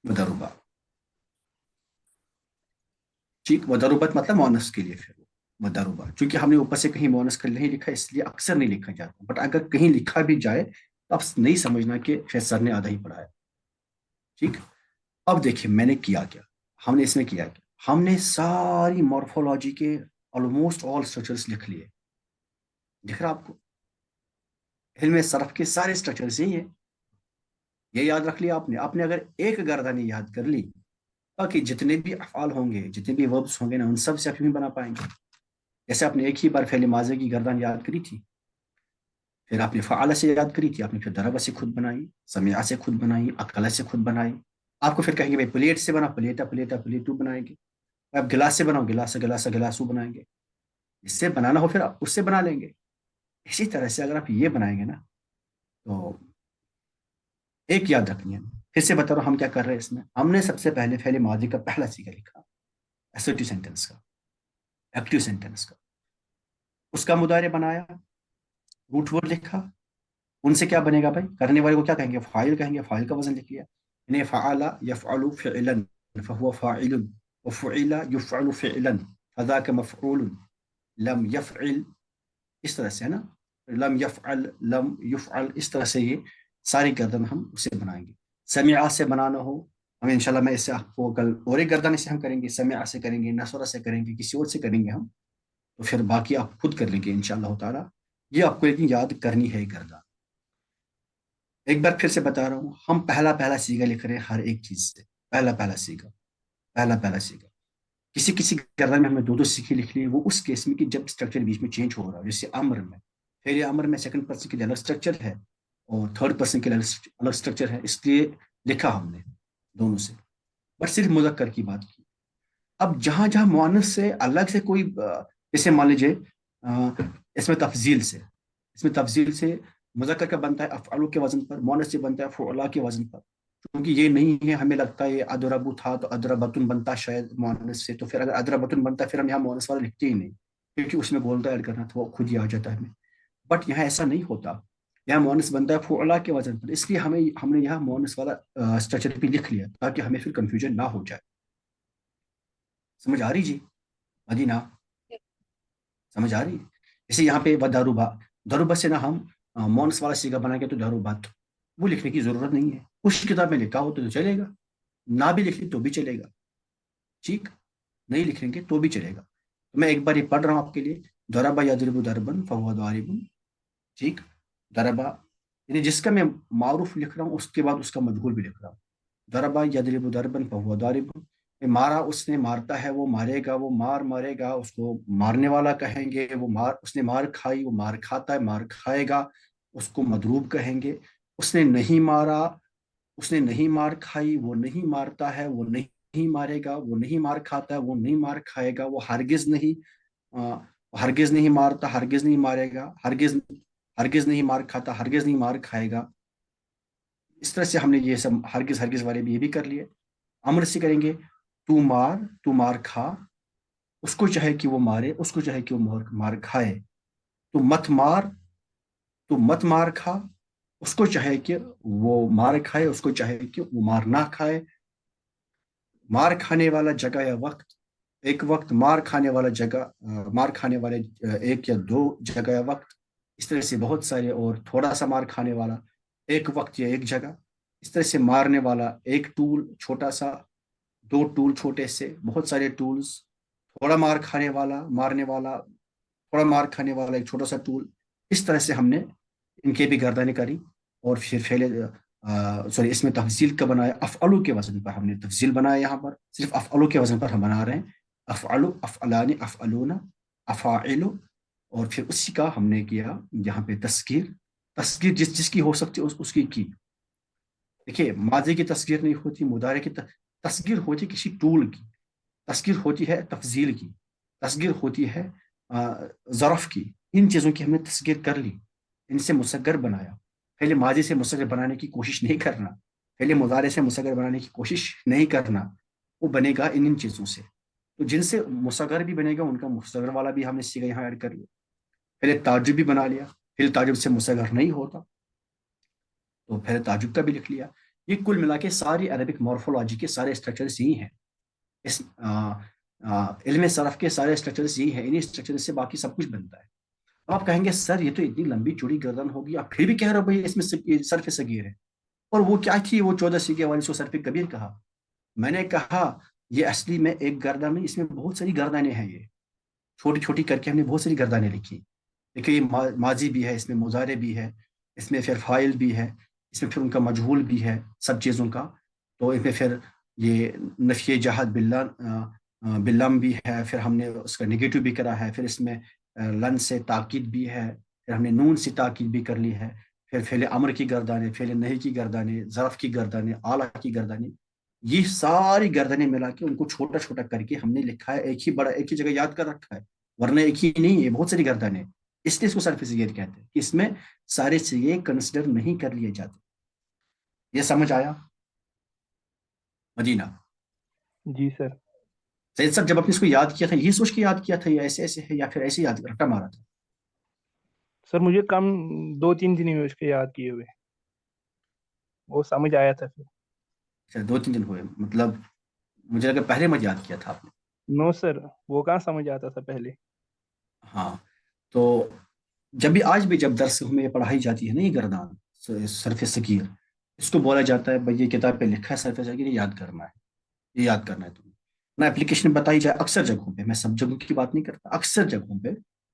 Speaker 1: वदरुबा, ठीक। वदरुबत मतलब मोनस के लिए, फिर वदरुबा, क्योंकि हमने ऊपर से कहीं मोनस कर नहीं लिखा, इसलिए अक्सर नहीं लिखा जाता, बट अगर कहीं लिखा भी जाए तो आप नहीं समझना कि शायद सर ने आधा ही पढ़ाया, ठीक। अब देखिए मैंने किया क्या, हमने इसमें किया क्या, हमने सारी मॉर्फोलॉजी के ऑलमोस्ट ऑल स्ट्रक्चर्स लिख लिए। दिख रहा आपको, इल्म सरफ के सारे स्ट्रक्चर्स यही है, ये याद रख लिया आपने। आपने अगर एक गर्दनी याद कर ली, बाकी जितने भी अफ़आल होंगे, जितने भी वर्ब्स होंगे ना, उन सब से आप यूं ही बना पाएंगे। जैसे आपने एक ही बार फेले माजे की गर्दन याद करी थी, फिर आपने फ़आला से याद करी थी, आपने फिर दरबा से खुद बनाई, समिया से खुद बनाई, अकला से खुद बनाई। आपको फिर कहेंगे भाई प्लेट से बना, प्लेटा प्लेटा प्लेटू बनाएंगे। आप गिलास से बनाओ, गिलास गिलासा गिलासू बनाएंगे। इससे बनाना हो फिर आप उससे बना लेंगे। इसी तरह से अगर आप ये बनाएंगे ना, तो एक याद रखनी है। फिर से बता रहा हूँ हम क्या कर रहे हैं इसमें। हमने सबसे पहले फेले माजी का पहला सीगा लिखा, असर्टिव सेंटेंस का, एक्टिव सेंटेंस का, उसका मुदारे बनाया, रूट वर्ड लिखा। उनसे क्या बनेगा भाई, करने वाले को क्या कहेंगे, फाइल कहेंगे, फाइल का वजन लिख लिया। इन्हें फ़अला यफ़अलु फ़िअलन फ़हुवा फ़ाइलुन वफ़ुइला युफ़अलु फ़िअलन फ़ज़ाका मफ़ऊलुन, लम यफ़अल, इस तरह से है ना, लम यफ़अल, लम युफ़अल, इस तरह से ये सारी गर्दन हम उसे बनाएंगे। समिआ से बनाना हो, हम इंशाल्लाह मैं इससे आपको कल और एक गर्दन से हम करेंगे, समिआ से करेंगे, नसरा से करेंगे, किसी और से करेंगे हम, तो फिर बाकी आप खुद कर लेंगे इंशाल्लाह ताला। ये आपको लेकिन याद करनी है गर्दन। एक बार फिर से बता रहा हूँ, हम पहला पहला सीगा लिख रहे हैं हर एक चीज से, पहला पहला सीगा, पहला पहला सीगा। किसी किसी गर्दन में हमने दो दो सीखे लिख लिए, वो उस केस में कि जब स्ट्रक्चर बीच में चेंज हो रहा है। जैसे अम्र में, पहले अम्र में सेकंड पर्सन के लिए अलग स्ट्रक्चर है और थर्ड पर्सन के लिए अलग स्ट्रक्चर है, इसलिए लिखा हमने दोनों से, बट सिर्फ मुज़क्कर की बात की। अब जहां जहां मुअन्नस से अलग से कोई जैसे मान लीजिए इसमें तफजील से, इसमें तफजील से मुज़क्कर का बनता है अफ़अलु के वजन पर, मुअन्नस से बनता है फ़ुअला के वजन पर। क्योंकि ये नहीं है, हमें लगता है ये अदरबु था तो अदरबतुन बनता शायद मुअन्नस से, तो फिर अगर अदरबतुन बनता फिर हम यहाँ मुअन्नस वाला लिखते ही नहीं, क्योंकि उसमें गोल्दा ऐड करना था, वो खुद ही आ जाता है हमें। बट यहाँ ऐसा नहीं होता, यहाँ मुअन्नस बनता है फ़ुअला के वजन पर, इसलिए हमने यहाँ मुअन्नस वाला स्ट्रक्चर भी लिख लिया ताकि हमें फिर कंफ्यूजन ना हो जाए। समझ आ रही जी मदीना, समझ आ रही। जैसे यहाँ पे दरुबा, दरुबा से ना हम मॉन्स वाला सीगा बनाएंगे तो दरुबात, वो लिखने की जरूरत नहीं है। कुछ किताब में लिखा हो तो चलेगा, ना भी लिख ली तो भी चलेगा, ठीक, नहीं लिखेंगे तो भी चलेगा। तो मैं एक बार ये पढ़ रहा हूँ आपके लिए, दरबा यदरिबु दरबन फहुवा दारिबुन, ठीक। दरबा यानी जिसका मैं मारूफ लिख रहा हूँ उसके बाद उसका मजहूल भी लिख रहा हूँ। दरबा यदरिबु दरबन फहुवा दारिबुन, मारा उसने, मारता है वो, मारेगा वो, मार मारेगा उसको मारने वाला कहेंगे, वो मार, उसने मार खाई वो मार खाता है, मार खाएगा उसको मदरूब कहेंगे। उसने नहीं मारा, उसने नहीं मार खाई, वो नहीं मारता है, वो नहीं मारेगा, वो नहीं मार खाता है, वो नहीं मार खाएगा, वो हरगिज नहीं हरगिज नहीं मारता, हरगिज नहीं मारेगा, हरगिज हरगिज नहीं मार खाता, हरगिज नहीं मार खाएगा। इस तरह से हमने ये सब हरगिज हरगिज वाले भी ये भी कर लिए। अमर से करेंगे, तू मार खा, उसको चाहे कि वो मारे, उसको चाहे कि वो मार खाए। तू मत मार, तू मत मार खा, उसको चाहे कि वो मार खाए, उसको चाहे कि वो मार ना खाए। मार खाने वाला जगह या वक्त, एक वक्त मार खाने वाला जगह, मार खाने वाले एक या दो जगह या वक्त, इस तरह से बहुत सारे, और थोड़ा सा मार खाने वाला एक वक्त या एक जगह। इस तरह से मारने वाला एक टूल छोटा सा, दो टूल छोटे से, बहुत सारे टूल्स। थोड़ा मार खाने वाला, मारने वाला, थोड़ा मार खाने वाला एक छोटा सा टूल। इस तरह से हमने इनके भी गर्दनें करी। और फिर फैले सॉरी इसमें तफजील का बनाया, अफ़अलु के वजन पर हमने तफजील बनाया। यहाँ पर सिर्फ अफ़अलु के वजन पर हम बना रहे हैं, अफ़अलु, अफ़अलानी, अफ़अलूना, अफ़ाइलु। और फिर उसी का हमने किया यहाँ पे तस्कीर। तस्कीर जिस जिसकी हो सकती है उसकी की। देखिए माजी की तस्कीर नहीं होती, मुदारे की तस्कीर होती किसी टूल की, तस्कीर होती है तफजील की, तस्कीर होती है ज़रफ़ की। इन चीज़ों की हमने तस्कीर कर ली, इनसे मुसग्गर बनाया। पहले माजी से मुसग्गर बनाने की कोशिश नहीं करना, पहले मुदारे से मुसग्गर बनाने की कोशिश नहीं करना, वो बनेगा इन इन चीज़ों से। तो जिनसे मुसग्गर भी बनेगा उनका मुसग्गर वाला भी हमने सीखा यहाँ ऐड कर लिया। پہلے تعجب بھی بنا لیا، پھر تعجب سے مصغر نہیں ہوتا تو پھر تعجب کا بھی لکھ لیا. یہ کل ملا کے ساری عربک مورفولوجی کے سارے اسٹرکچرس یہی ہیں. اس علم صرف کے سارے اسٹرکچرس یہی ہیں، انہیں اسٹرکچرس سے باقی سب کچھ بنتا ہے. آپ کہیں گے سر یہ تو اتنی لمبی چوڑی گردن ہوگی، آپ پھر بھی کہہ رہے ہو بھائی اس میں صرف صغیر ہے. اور وہ کیا تھی وہ 14 سیکھے والی کو صرف کبیر کہا. میں نے کہا یہ اصلی میں ایک گردان میں، اس میں بہت ساری گردانیں ہیں، یہ چھوٹی چھوٹی کر کے ہم نے بہت ساری گردانیں لکھی. دیکھیے یہ ماضی بھی ہے، اس میں مضارع بھی ہے، اس میں پھر فاعل بھی ہے، اس میں پھر ان کا مجہول بھی ہے سب چیزوں کا. تو اس میں پھر یہ نفی جہت باللم بھی ہے، پھر ہم نے اس کا نگیٹو بھی کرا ہے، پھر اس میں لن سے تاکید بھی ہے، پھر ہم نے نون سے تاکید بھی کر لی ہے، پھر فعل امر کی گردانیں، فعل نہی کی گردانیں، ظرف کی گردانیں، اعلیٰ کی گردانیں. یہ ساری گردانیں ملا کے ان کو چھوٹا چھوٹا کر کے ہم نے لکھا ہے، ایک ہی جگہ یاد کر رکھا ہے، ورنہ ایک ہی نہیں ہے، بہت ساری گردانیں. اس لیے اس کو صرف صغیر کہتے ہیں، اس میں سارے صغیر کنسیڈر نہیں کر لیے جاتے. یہ سمجھ آیا مدینہ؟
Speaker 2: جی سر.
Speaker 1: سید صاحب جب آپ نے اس کو یاد کیا تھا یہ سوچ کے یاد کیا تھا یا ایسے ایسے ہے یا پھر ایسے یاد رٹا مارا تھا؟
Speaker 2: سر مجھے کم 2-3 دن ہوئے اس کے یاد کیے ہوئے، وہ سمجھ آیا تھا پھر.
Speaker 1: اچھا 2-3 دن ہوئے، مطلب مجھے لگا پہلے مت یاد کیا تھا آپ نے.
Speaker 2: نو سر، وہ کہاں سمجھ آتا تھا پہلے.
Speaker 1: ہاں تو جب بھی آج بھی جب درس میں یہ پڑھائی جاتی ہے نا یہ گردان صرف صغیر، اس کو بولا جاتا ہے بھائی یہ کتاب پہ لکھا ہے صرف صغیر، یہ یاد کرنا ہے، یہ یاد کرنا ہے تمہیں نہ. اپلیکیشن بتائی جائے اکثر جگہوں پہ، میں سب جگہوں کی بات نہیں کرتا، اکثر جگہوں پہ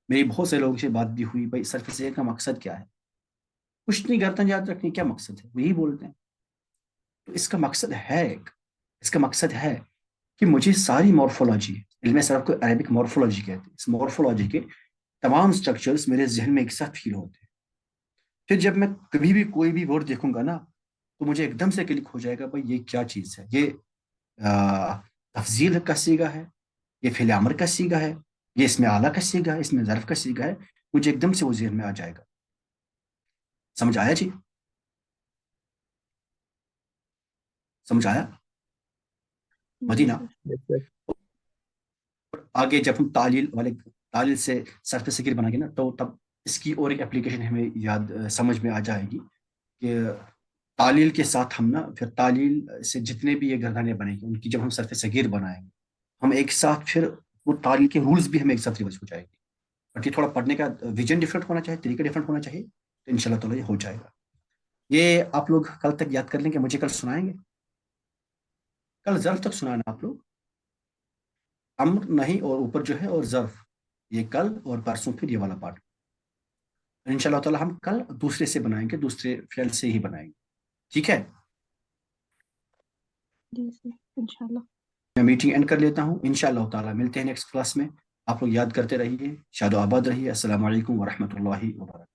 Speaker 1: میری بہت سے لوگوں سے بات بھی ہوئی بھائی صرف صغیر کا مقصد کیا ہے. کچھ نہیں گردان یاد رکھنی، کیا مقصد ہے وہی بولتے ہیں. تو اس کا مقصد ہے اس کا مقصد ہے کہ مجھے ساری مورفولوجی، علم صرف کو عربک مورفولوجی کہتے ہیں، اس مورفولوجی کے تمام سٹرکچرز میرے ذہن میں ایک ساتھ فیل ہوتے ہیں. پھر جب میں کبھی بھی کوئی بھی ورڈ دیکھوں گا نا تو مجھے ایک دم سے کلک ہو جائے گا بھائی یہ کیا چیز ہے، یہ تفضیل کا صیغہ ہے، یہ فعل امر کا صیغہ ہے، یہ اس میں اعلیٰ کا صیغہ ہے، اس میں ظرف کا صیغہ ہے. مجھے ایک دم سے وہ ذہن میں آ جائے گا. سمجھ آیا جی؟ سمجھ آیا مدینہ؟ آگے جب ہم تعلیل سے صرف صغیر بنائیں گے نا تو تب اس کی اور ایک اپلیکیشن ہمیں یاد سمجھ میں آ جائے گی کہ تعلیل کے ساتھ ہم نا پھر تعلیل سے جتنے بھی یہ گردانیں بنیں گی ان کی جب ہم صرف صغیر بنائیں گے ہم ایک ساتھ پھر وہ تعلیل کے رولز بھی ہمیں ایک ساتھ ریوائز ہو جائے گی. بٹ یہ تھوڑا پڑھنے کا ویژن ڈفرینٹ ہونا چاہیے، طریقہ ڈفرینٹ ہونا چاہیے، تو ان شاء اللہ تعالیٰ یہ ہو جائے گا. یہ آپ لوگ کل تک یاد کر لیں گے، مجھے کل سنائیں گے. کل ظرف تک سنانا آپ لوگ، امر نہیں اور اوپر جو ہے اور ظرف، یہ کل اور پرسوں پھر یہ والا پارٹ. ان شاء اللہ تعالیٰ ہم کل دوسرے سے بنائیں گے، دوسرے فعل سے ہی بنائیں گے. ٹھیک ہے،
Speaker 3: جی سر انشاءاللہ.
Speaker 1: میں میٹنگ اینڈ کر لیتا ہوں. ان شاء اللہ تعالیٰ ملتے ہیں نیکسٹ کلاس میں. آپ لوگ یاد کرتے رہیے، شاد و آباد رہیے. السلام علیکم ورحمۃ اللہ وبرکاتہ.